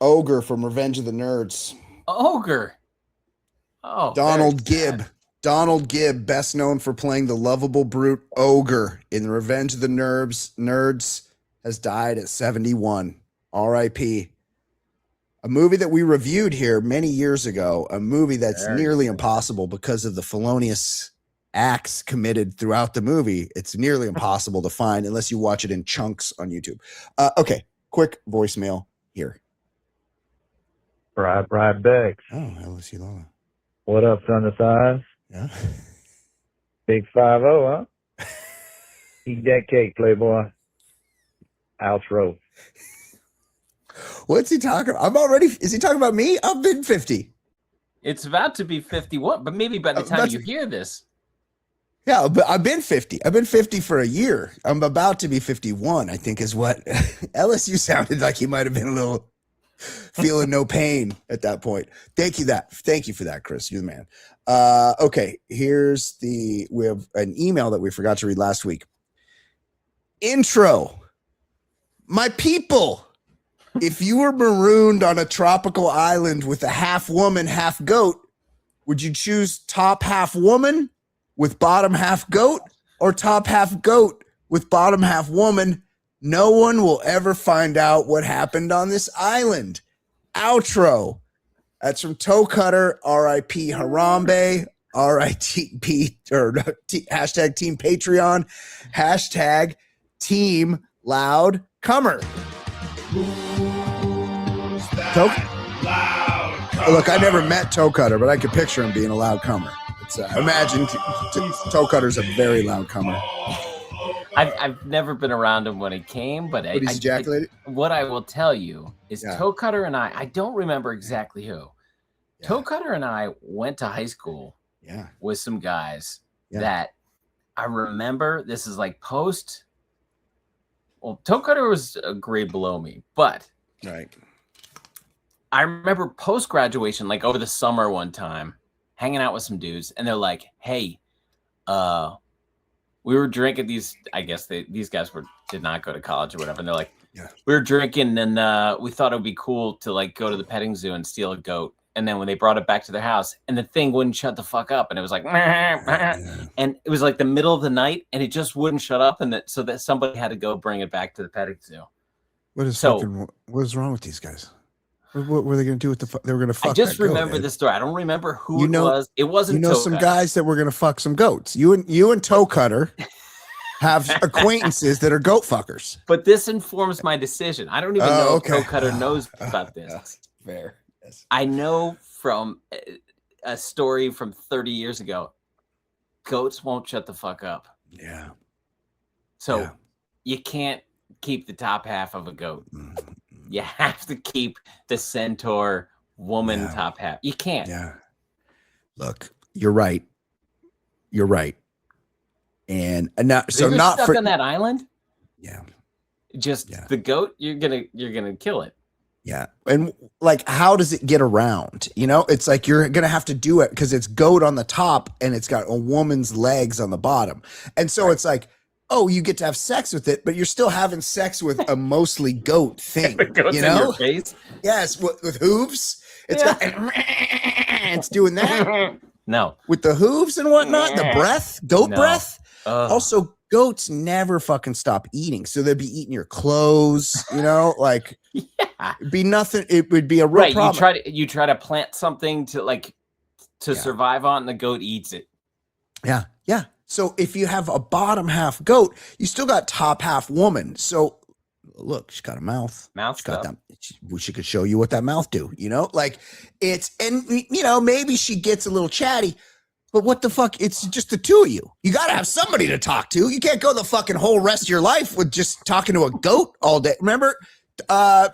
Ogre from Revenge of the Nerds. Ogre. Oh, Donald Gibb. Donald Gibb, best known for playing the lovable brute Ogre in Revenge of the Nerds, has died at 71. R.I.P. A movie that we reviewed here many years ago, a movie that's nearly impossible because of the felonious acts committed throughout the movie. It's nearly impossible to find unless you watch it in chunks on YouTube. Okay, quick voicemail here. Bride Bex. Oh, LSU Lola. What up, son of size? Yeah. Big 5-0, huh? Eat that cake, playboy. Outro. What's he talking about? Is he talking about me? I've been 50. It's about to be 51, but maybe by the time you hear this. Yeah, but I've been 50. I've been 50 for a year. I'm about to be 51, I think is what LSU sounded like. He might have been a little feeling no pain at that point. Thank you for that, Chris. You're the man. Okay, we have an email that we forgot to read last week. Intro. My people, if you were marooned on a tropical island with a half woman, half goat, would you choose top half woman with bottom half goat or top half goat with bottom half woman? No one will ever find out what happened on this island. Outro. That's from Toe Cutter, R.I.P. Harambe, R.I.T.P. or hashtag Team Patreon, hashtag Team Loud Comer. Loud comer. Look, I never met Toe Cutter, but I could picture him being a loud comer. So imagine toe cutter's a very loud comer. I've never been around him when he came, but he's ejaculated. What I will tell you is Yeah. Toe Cutter and I don't remember exactly who. Yeah. Toe Cutter and I went to high school with some guys that I remember. This is like post. Well, Toe Cutter was a grade below me, but I remember post graduation, like over the summer one time, hanging out with some dudes, and they're like, "Hey, we were drinking these. I guess these guys did not go to college or whatever." And they're like, "We were drinking, and we thought it would be cool to like go to the petting zoo and steal a goat." And then when they brought it back to their house, and the thing wouldn't shut the fuck up, and it was like, and it was like the middle of the night, and it just wouldn't shut up, and so that somebody had to go bring it back to the petting zoo. What is wrong with these guys? What were they going to do with the? They were going to fuck. I just remember this story. I don't remember who it was. It wasn't. Some guys that were going to fuck some goats. You and Toe Cutter have acquaintances that are goat fuckers. But this informs my decision. I don't even know if Toe Cutter knows about this. Fair. Yes. I know from a story from 30 years ago, goats won't shut the fuck up. Yeah. So you can't keep the top half of a goat. You have to keep the centaur woman top half. You can't. Yeah. Look, you're right. You're right. And not so you're not stuck on that island. Yeah. Just the goat. You're gonna kill it. Yeah. And like, how does it get around? You know, it's like you're going to have to do it because it's goat on the top and it's got a woman's legs on the bottom. And so it's like, oh, you get to have sex with it, but you're still having sex with a mostly goat thing. You know? In your face? Yes. With hooves. It's got, it's doing that. No. With the hooves and whatnot, the breath, goat breath. Also, goats never fucking stop eating. So they'd be eating your clothes, you know, like it'd be nothing. It would be a real problem. You try to plant something to survive on, and the goat eats it. Yeah. Yeah. So if you have a bottom half goat, you still got top half woman. So look, she's got a mouth. Mouth got that. She could show you what that mouth do, you know, like maybe she gets a little chatty. But what the fuck? It's just the two of you. You got to have somebody to talk to. You can't go the fucking whole rest of your life with just talking to a goat all day. Remember, Tom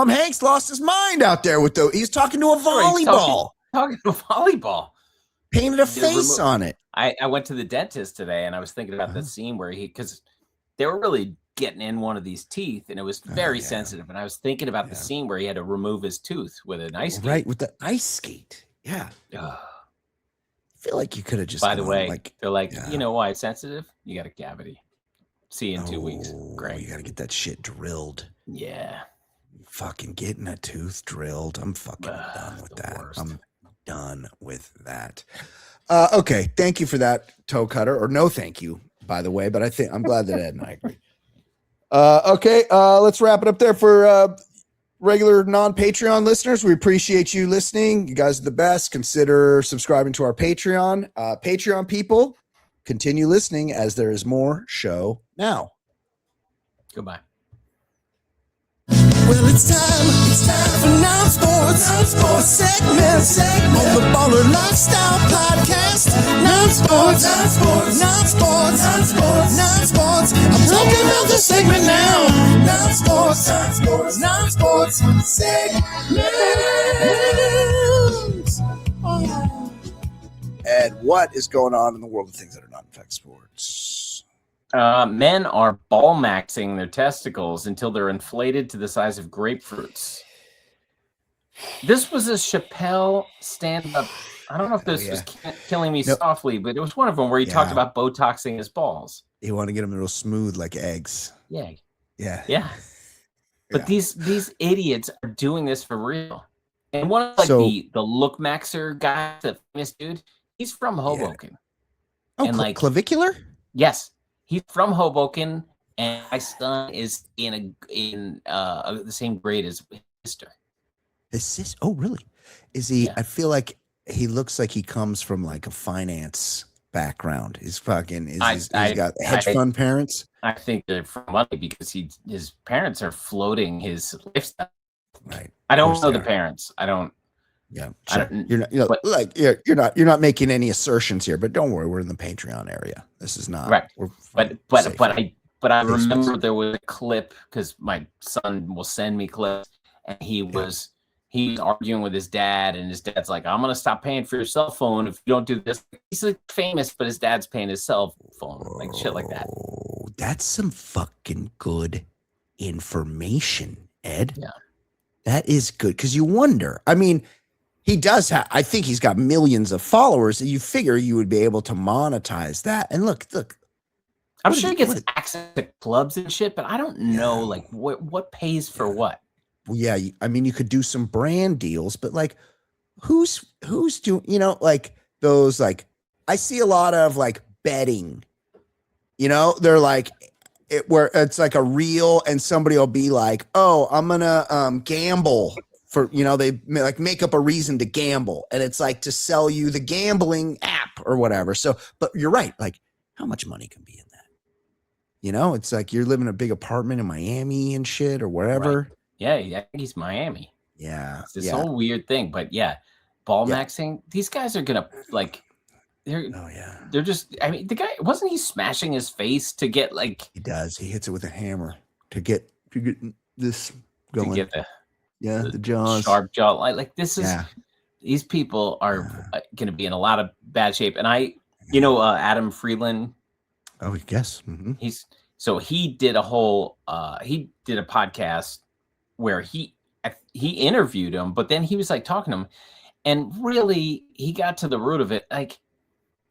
Hanks lost his mind out there with he's talking to a volleyball. Talking to a volleyball. Painted a face on it. I went to the dentist today, and I was thinking about the scene where because they were really getting in one of these teeth, and it was very sensitive. And I was thinking about the scene where he had to remove his tooth with an ice skate. Right, with the ice skate. Yeah. I feel like you could have just. By the way, they're like, you know why it's sensitive? You got a cavity. See you in 2 weeks. Great. You got to get that shit drilled. Yeah. Fucking getting a tooth drilled. I'm fucking done with that. Worst. I'm done with that. Okay. Thank you for that, Toe Cutter. Or no, thank you, by the way. But I'm glad that Ed and I agree. Okay. Let's wrap it up there for regular non-Patreon listeners. We appreciate you listening. You guys are the best. Consider subscribing to our Patreon. Patreon people, continue listening as there is more show now. Goodbye. Well, it's time for non-sports segment on the Baller Lifestyle Podcast. Non-sports. I'm talking about the segment now. Non-sports segment. Ed, what is going on in the world of things that are not in fact sports? Men are ball maxing their testicles until they're inflated to the size of grapefruits. This was a Chappelle stand-up. I don't know if this was killing me softly, but it was one of them where he talked about Botoxing his balls. You want to get them real smooth like eggs. Yeah. But these idiots are doing this for real. And one of the look maxer guy, the famous dude, he's from Hoboken. Oh, and clavicular? Yes. He's from Hoboken, and my son is in the same grade as his sister. His sister? Oh, really? Is he? Yeah. I feel like he looks like he comes from like a finance background. He's fucking. He's got hedge fund parents. I think they're from money because his parents are floating his lifestyle. Right. I don't know the parents. I don't. Yeah, I sure. don't, You're not, you know, but like you're not making any assertions here, but don't worry, we're in the Patreon area. This is not right. we're fine, But safe but here. I Safe remember space. there was a clip because my son will send me clips, and he was arguing with his dad, and his dad's like, "I'm gonna stop paying for your cell phone if you don't do this." He's like famous, but his dad's paying his cell phone, like shit like that. Oh, that's some fucking good information, Ed. Yeah. That is good because you wonder. I mean, he does have. I think he's got millions of followers. You figure you would be able to monetize that. And look. I'm sure he gets access to clubs and shit, but I don't know Yeah. like what pays for what. Well, yeah, I mean, you could do some brand deals, but like, who's doing? You know, like those. Like, I see a lot of like betting. You know, they're like, where it's like a reel, and somebody will be like, "Oh, I'm gonna gamble." For, you know, they like make up a reason to gamble, and it's like to sell you the gambling app or whatever. So, but you're right. Like, how much money can be in that? You know, it's like you're living in a big apartment in Miami and shit or wherever. Right. Yeah, I think he's Miami. Yeah. It's this whole weird thing. But yeah, ball maxing, these guys are gonna like they're just, I mean, the guy, wasn't he smashing his face to get like, he does. He hits it with a hammer to get this going. To get the jaws. Sharp jaw. Like this is, these people are going to be in a lot of bad shape. And Adam Freeland. Oh, yes. Mm-hmm. He did a whole, he did a podcast where he interviewed him, but then he was like talking to him, and really he got to the root of it. Like,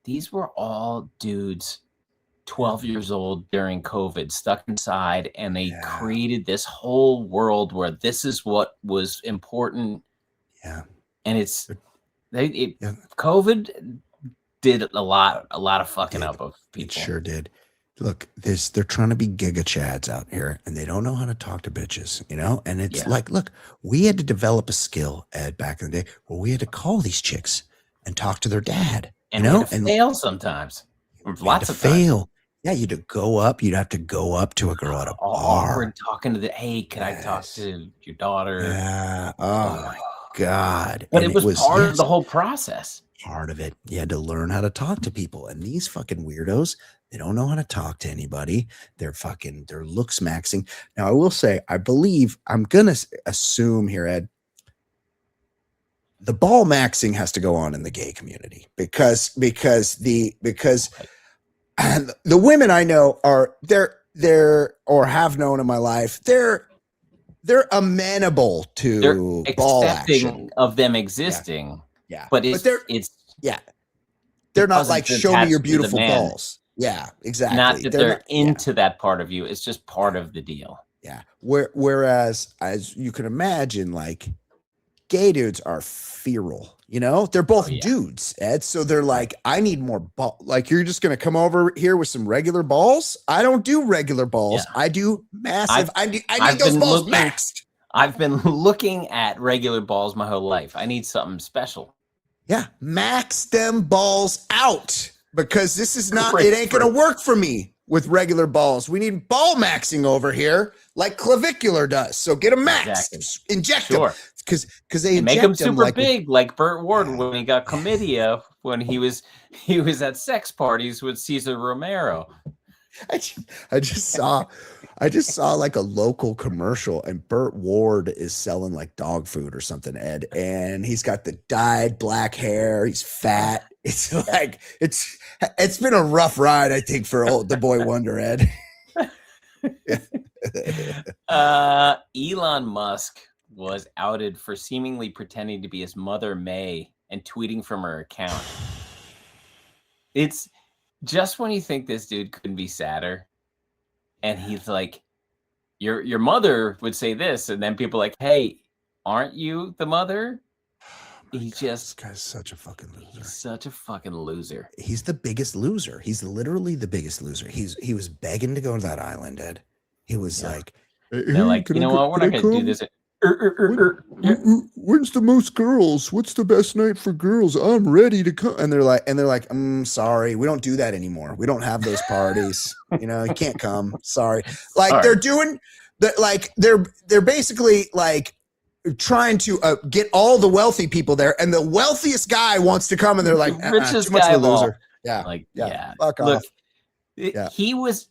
these were all dudes 12 years old during COVID, stuck inside, and they created this whole world where this is what was important. Yeah. And COVID did a lot of fucking up of people. It sure did. Look, they're trying to be giga chads out here, and they don't know how to talk to bitches, you know? And it's like, look, we had to develop a skill, Ed, back in the day where we had to call these chicks and talk to their dad. And fail sometimes. Lots of fail. Yeah, you'd have to go up to a girl at a bar. And talking to hey, can I talk to your daughter? Yeah. Oh my God. But it was part of the whole process. Part of it. You had to learn how to talk to people. And these fucking weirdos, they don't know how to talk to anybody. They're looks maxing. Now, I will say, I'm going to assume here, Ed, the ball maxing has to go on in the gay community because the women I know are they're or have known in my life, they're amenable to ball action of them existing. Yeah. But they're not like, show me your beautiful balls. Yeah, exactly. Not that they're into that part of you. It's just part of the deal. Yeah. Whereas, as you can imagine, like, gay dudes are feral, you know, they're both dudes, Ed. So they're like, I need more ball. Like, you're just going to come over here with some regular balls. I don't do regular balls. I do massive. I need those balls maxed. I've been looking at regular balls my whole life. I need something special. Yeah. Max them balls out, because this is not, it ain't going to work for me with regular balls. We need ball maxing over here like clavicular does. So get them maxed, inject them. Because they make them super big, like Burt Ward when he got chlamydia when he was at sex parties with Cesar Romero. I just saw like a local commercial, and Burt Ward is selling like dog food or something, Ed, and he's got the dyed black hair. He's fat. It's like it's been a rough ride, I think, for the boy wonder, Ed. Elon Musk was outed for seemingly pretending to be his mother May and tweeting from her account. It's just when you think this dude couldn't be sadder, and he's like, your mother would say this, and then people are like, hey, aren't you the mother? This guy's such a fucking loser. He's such a fucking loser. He's the biggest loser. He's literally the biggest loser. He was begging to go to that island, Ed. He was like, they're like, you know what? We're not going to do this. When's the most girls? What's the best night for girls? I'm ready to come. And they're like, sorry, we don't do that anymore. We don't have those parties. You know, you can't come. Sorry. Like, they're doing that. Like, they're basically like trying to get all the wealthy people there, and the wealthiest guy wants to come, and they're like, richest too much guy of a of all. loser. Yeah, Like, yeah, fuck look, off. Yeah. he was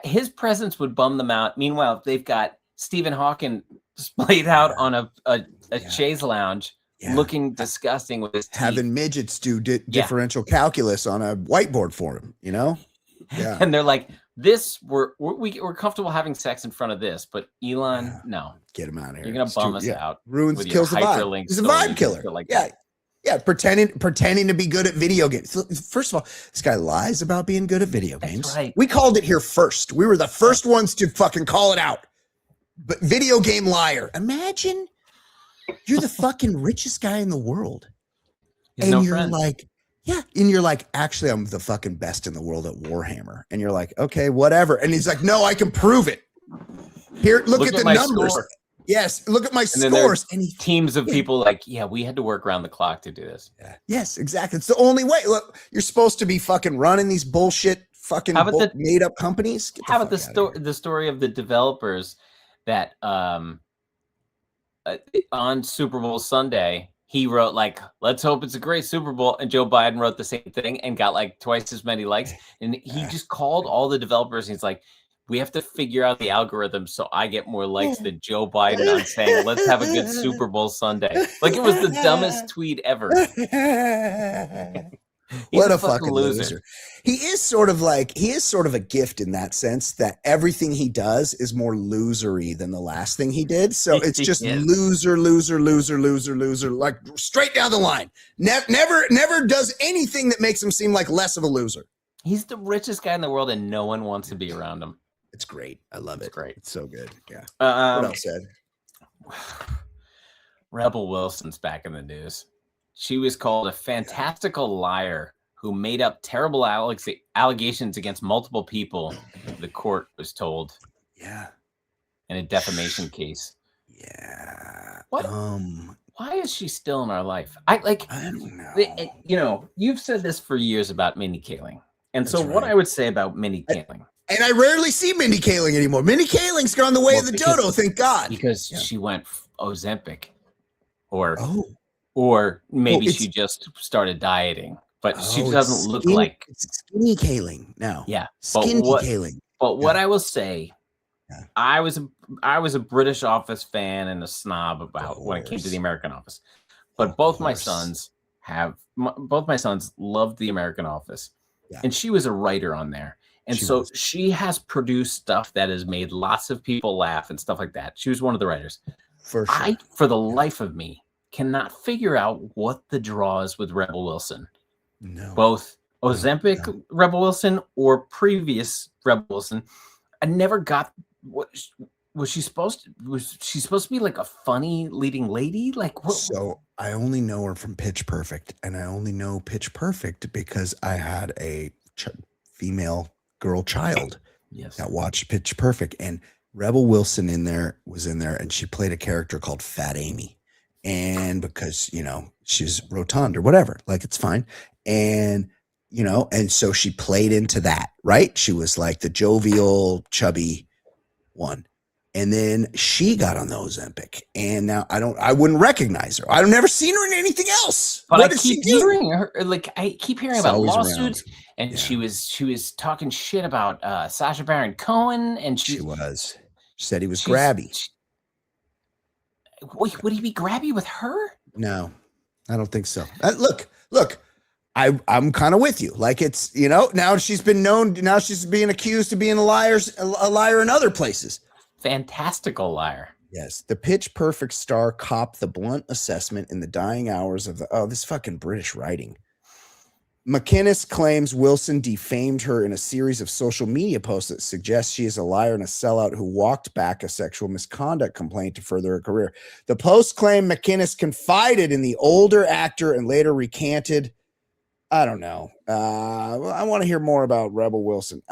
his presence would bum them out. Meanwhile, they've got Stephen Hawking splayed out on a chaise lounge, looking disgusting with his teeth. Having midgets do differential calculus on a whiteboard for him, you know? Yeah. And they're like, we're comfortable having sex in front of this, but Elon, no. Get him out of here. You're gonna bum us out. Ruins, kills the vibe. He's a vibe killer. Like yeah, pretending to be good at video games. First of all, this guy lies about being good at video games. That's right. We called it here first. We were the first ones to fucking call it out. But video game liar. Imagine you're the fucking richest guy in the world. And you're like, and you're like, actually, I'm the fucking best in the world at Warhammer. And you're like, okay, whatever. And he's like, no, I can prove it. Here, look at the numbers. Score. Yes, look at my scores. And teams of people like, we had to work around the clock to do this. Yeah. Yes, exactly. It's the only way. Look, you're supposed to be fucking running these bullshit fucking made up companies. How about the story of the developers that on Super Bowl Sunday, he wrote like, let's hope it's a great Super Bowl. And Joe Biden wrote the same thing and got like twice as many likes. And he just called all the developers. And he's like, we have to figure out the algorithm so I get more likes than Joe Biden on saying, let's have a good Super Bowl Sunday. Like it was the dumbest tweet ever. What a fucking loser. He is sort of a gift in that sense that everything he does is more losery than the last thing he did. So it's just loser, like straight down the line. Never does anything that makes him seem like less of a loser. He's the richest guy in the world and no one wants to be around him. It's great. I love it. It's great. It's so good. Yeah. What else, Ed? Rebel Wilson's back in the news. She was called a fantastical liar who made up terrible allegations against multiple people, the court was told. Yeah. In a defamation case. Yeah. What? Why is she still in our life? I don't know. You've said this for years about Mindy Kaling. And that's so what I would say about Mindy Kaling. And I rarely see Mindy Kaling anymore. Mindy Kaling's gone the way of the dodo, thank God. Because she went Ozempic. Or maybe she just started dieting. But she doesn't look like skinny Kaling now. Yeah. Skinny Kaling. But what I will say, I was a British Office fan and a snob about when it came to the American Office. But both my sons loved the American Office. Yeah. And she was a writer on there. And she has produced stuff that has made lots of people laugh and stuff like that. She was one of the writers. For sure. I, for the life of me, cannot figure out what the draw is with Rebel Wilson. No. Both Ozempic Rebel Wilson or previous Rebel Wilson. I never got what was she supposed to be like a funny leading lady? Like what? So I only know her from Pitch Perfect, and I only know Pitch Perfect because I had a female girl child that watched Pitch Perfect, and Rebel Wilson was in there, and she played a character called Fat Amy, and because she's rotund or whatever, like it's fine, and and so she played into that, right? She was like the jovial, chubby one. And then she got on the Ozempic, and now I wouldn't recognize her. I've never seen her in anything else. But I keep hearing her, I keep hearing about lawsuits, and she was talking shit about Sacha Baron Cohen, and she said he was grabby. Wait, would he be grabby with her? No, I don't think so. Look. I'm kind of with you. Like it's now she's being accused of being a liar in other places. Fantastical liar. Yes. The Pitch Perfect star copped the blunt assessment in the dying hours of this fucking British writing. McInnes claims Wilson defamed her in a series of social media posts that suggest she is a liar and a sellout who walked back a sexual misconduct complaint to further her career. The posts claim McInnes confided in the older actor and later recanted. I don't know. I want to hear more about Rebel Wilson.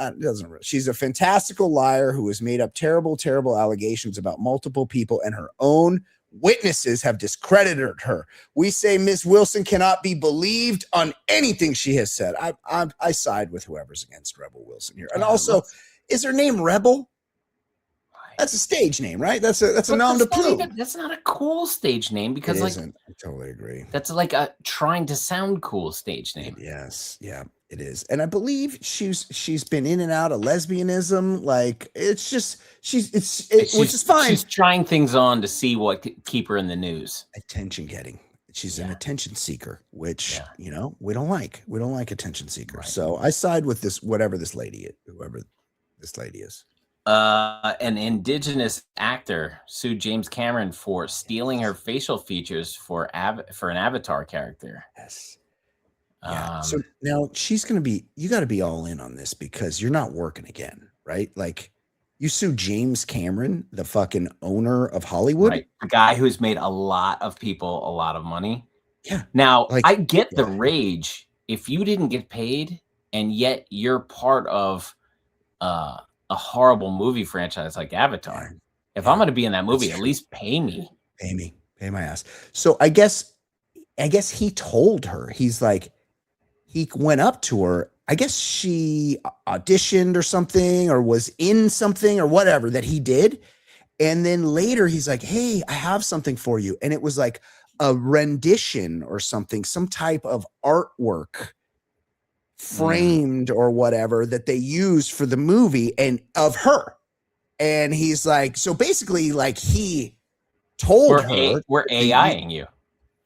She's a fantastical liar who has made up terrible, terrible allegations about multiple people, and her own witnesses have discredited her. We say Ms. Wilson cannot be believed on anything she has said. I side with whoever's against Rebel Wilson here. And also, is her name Rebel? That's a stage name, right? That's a But nom de plume. that's not a cool stage name because It isn't. I totally agree. That's like a trying to sound cool stage name. Yes, yeah, it is. And I believe she's been in and out of lesbianism. Like it's just which is fine. She's trying things on to see what could keep her in the news. Attention getting. She's an attention seeker, which we don't like. We don't like attention seekers. Right. So I side with this, whoever this lady is. An indigenous actor sued James Cameron for stealing her facial features for an Avatar character. Yes. Yeah. So now you got to be all in on this because you're not working again, right? Like you sued James Cameron, the fucking owner of Hollywood, right? The guy who's made a lot of people a lot of money. Yeah. Now I get the rage if you didn't get paid and yet you're part of a horrible movie franchise like Avatar. If I'm going to be in that movie, at least pay me. Pay my ass. So I guess he told her, he's like, he went up to her. I guess she auditioned or something or was in something or whatever that he did. And then later he's like, hey, I have something for you. And it was like a rendition or something, some type of artwork framed or whatever that they used for the movie and of her. And he's like, so basically like he told her we're AIing you.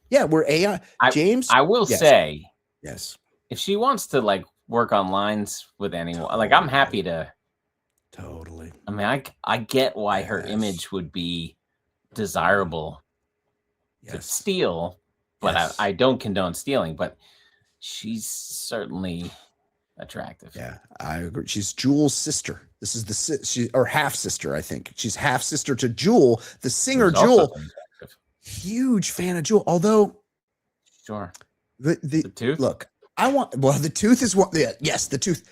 Yeah, we're AI. James, I will say, yes, if she wants to like work on lines with anyone, like I'm happy to. Totally. I mean, I get why her image would be desirable to steal, but I don't condone stealing, but she's certainly attractive. Yeah, I agree. She's Jewel's sister. This is or half sister, I think. She's half sister to Jewel, the singer Jewel. Huge fan of Jewel. Although, sure, the tooth. Look, the tooth is what. Yeah, yes, the tooth.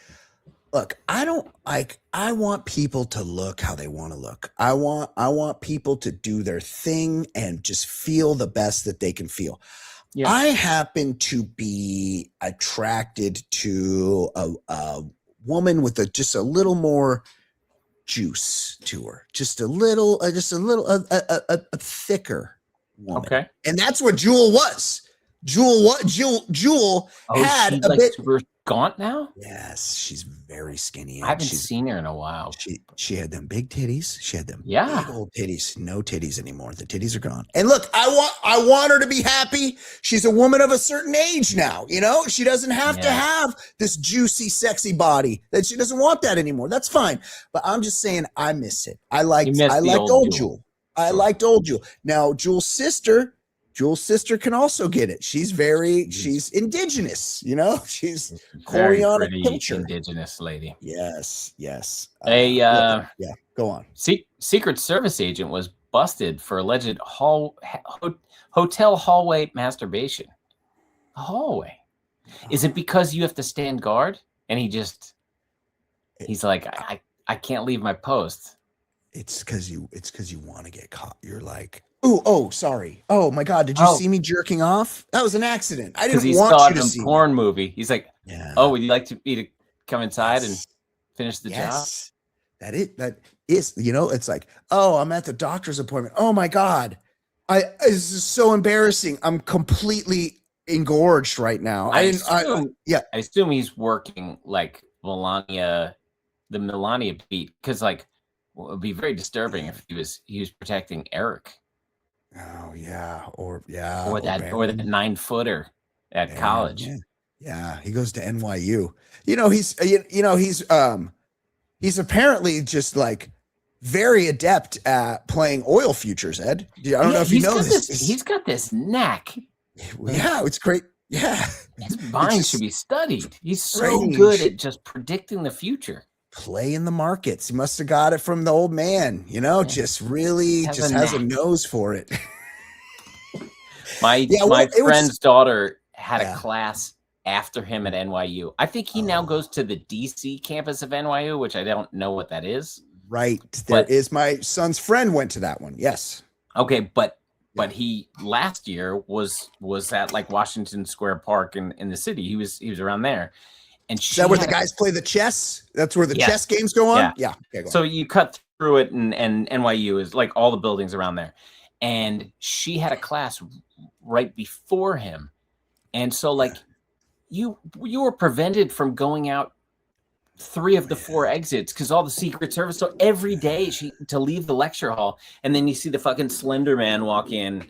Look, I don't like. I want people to look how they want to look. I want people to do their thing and just feel the best that they can feel. Yeah. I happen to be attracted to a woman with just a little more juice to her, just a little thicker woman. Okay, and that's what Jewel was. Jewel had a bit super gaunt now. Yes, she's very skinny. I haven't seen her in a while. She had them big titties. She had them big old titties. No titties anymore. The titties are gone. And look, I want her to be happy. She's a woman of a certain age now. You know, she doesn't have to have this juicy, sexy body. That she doesn't want that anymore. That's fine. But I'm just saying, I miss it. I liked old Jewel. I liked old Jewel. Now Jewel's sister can also get it. She's indigenous, you know. She's chorionic culture. Indigenous lady. Yes. Go on. Secret Service agent was busted for alleged hotel hallway masturbation. A hallway. Is it because you have to stand guard? And he's like, I can't leave my post. It's because you want to get caught. You're like, oh, sorry. Oh my God, did you see me jerking off? That was an accident. I didn't want you to see. Porn movie. He's like, would you like me to come inside and finish the job? That is, you know, it's like, I'm at the doctor's appointment. Oh my God, this is so embarrassing. I'm completely engorged right now. I assume he's working like the Melania beat, because like. Well, it would be very disturbing if he was protecting Eric. Oh yeah, or the 9-footer at college. Yeah, he goes to NYU. He's apparently just like very adept at playing oil futures. Ed, I don't know if you know this. He's got this knack. Yeah, it's great. Yeah, his mind should be studied. He's so good at just predicting the future. Play in the markets. He must have got it from the old man, you know, just has a nose for it. My friend's daughter had a class after him at NYU. I think he now goes to the DC campus of NYU, which I don't know what that is. Right. My son's friend went to that one. Yes. Okay. But he last year was at like Washington Square Park in the city. He was around there. And is that where the guys play the chess? That's where the chess games go on? Yeah. Okay, so you cut Pruitt and NYU is like all the buildings around there. And she had a class right before him. And so like you were prevented from going out 3 of the 4 exits because all the Secret Service. So every day to leave the lecture hall, and then you see the fucking Slender Man walk in.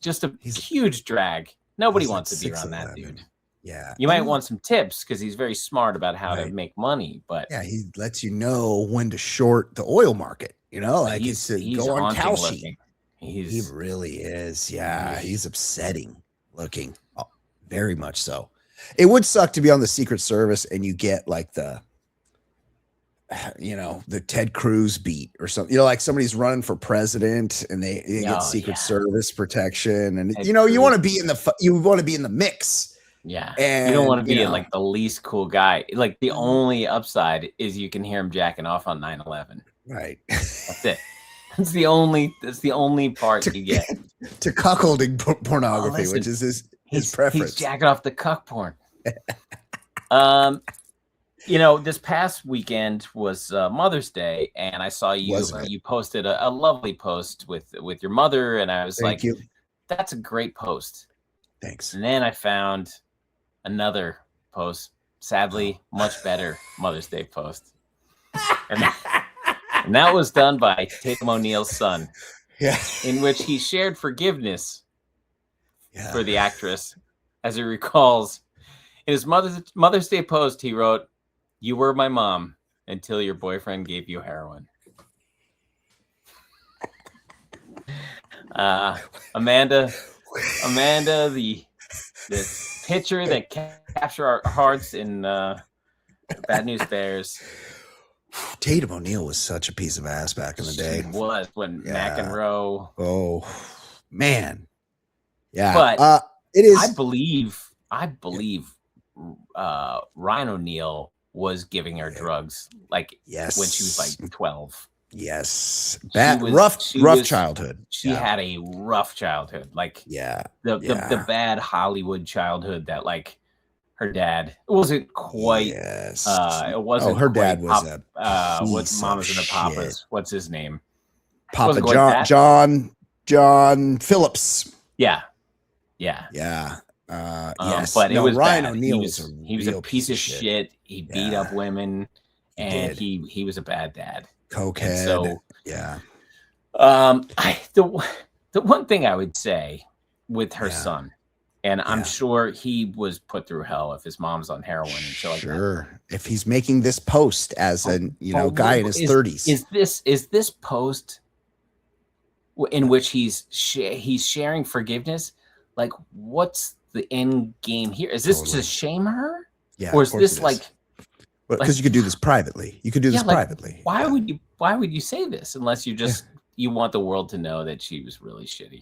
Just a huge drag. Nobody wants to be around that dude. Yeah. You might want some tips because he's very smart about how to make money, but yeah, he lets you know when to short the oil market, you know, like he's go on Kalshi. He really is. Yeah. He's upsetting looking. Oh, very much so. It would suck to be on the Secret Service and you get like the Ted Cruz beat or something, you know, like somebody's running for president and they get Secret Service protection. And, Ted Cruz. you want to be in the mix. Yeah. And you don't want to be like the least cool guy. Like the only upside is you can hear him jacking off on 9/11. Right. That's it. That's the only part you get. To cuckolding pornography, which is his preference. He's jacking off the cuck porn. This past weekend was Mother's Day, and I saw you posted a lovely post with your mother, and I was Thank you. That's a great post. Thanks. And then I found another post, sadly, much better Mother's Day post. And that was done by Tatum O'Neal's son. Yeah. In which he shared forgiveness for the actress, as he recalls. In his Mother's Day post, he wrote, "You were my mom until your boyfriend gave you heroin." Amanda, the pitcher that captured our hearts in Bad News Bears. Tatum O'Neal was such a piece of ass back in the day. She was when McEnroe. Oh man, yeah. But it is. I believe Ryan O'Neal was giving her drugs when she was like 12. Yes, rough childhood. She had a rough childhood, the bad Hollywood childhood that like her dad. It wasn't quite. Yes, it wasn't. Her dad was what's Mamas and the Papas? What's his name? Papa John Phillips. Yeah. Yes, but it was Ryan bad. O'Neal He was a piece of shit. He beat up women, and he was a bad dad. Cokehead. So yeah. The one thing I would say with her son, and I'm sure he was put through hell if his mom's on heroin and shit like that. Sure. If he's making this post as a guy in his 30s. Is this post in which he's sharing forgiveness? Like, what's the end game here? Is this to shame her? Yeah. Or is this because you could do this privately. You could do this privately. Why would you say this unless you just you want the world to know that she was really shitty?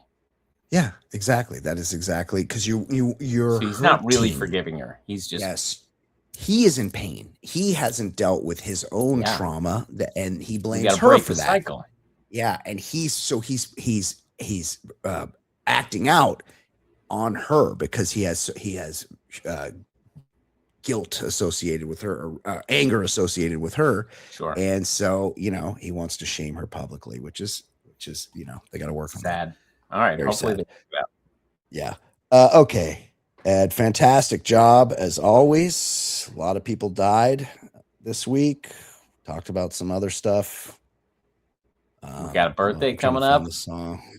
Yeah, exactly. That is exactly because you're. So he's not really forgiving her. He's just he is in pain. He hasn't dealt with his own trauma, and he blames her break for the that. Cycle. Yeah, and he's acting out on her because he has guilt associated with her, or anger associated with her. Sure. And so, he wants to shame her publicly, which is, they got to work on that. Sad. All right. Very hopefully sad. Yeah. Okay. Ed, fantastic job as always. A lot of people died this week. Talked about some other stuff. We got a birthday coming up.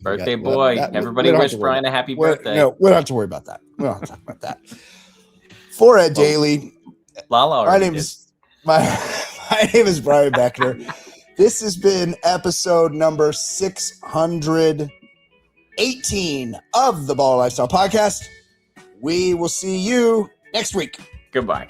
Birthday boy. Everybody wish Brian a happy birthday. No, we don't have to worry about that. We don't have to talk about that. For Ed Daly, my name is Brian Beckner. This has been episode number 618 of the Baller Lifestyle Podcast. We will see you next week. Goodbye.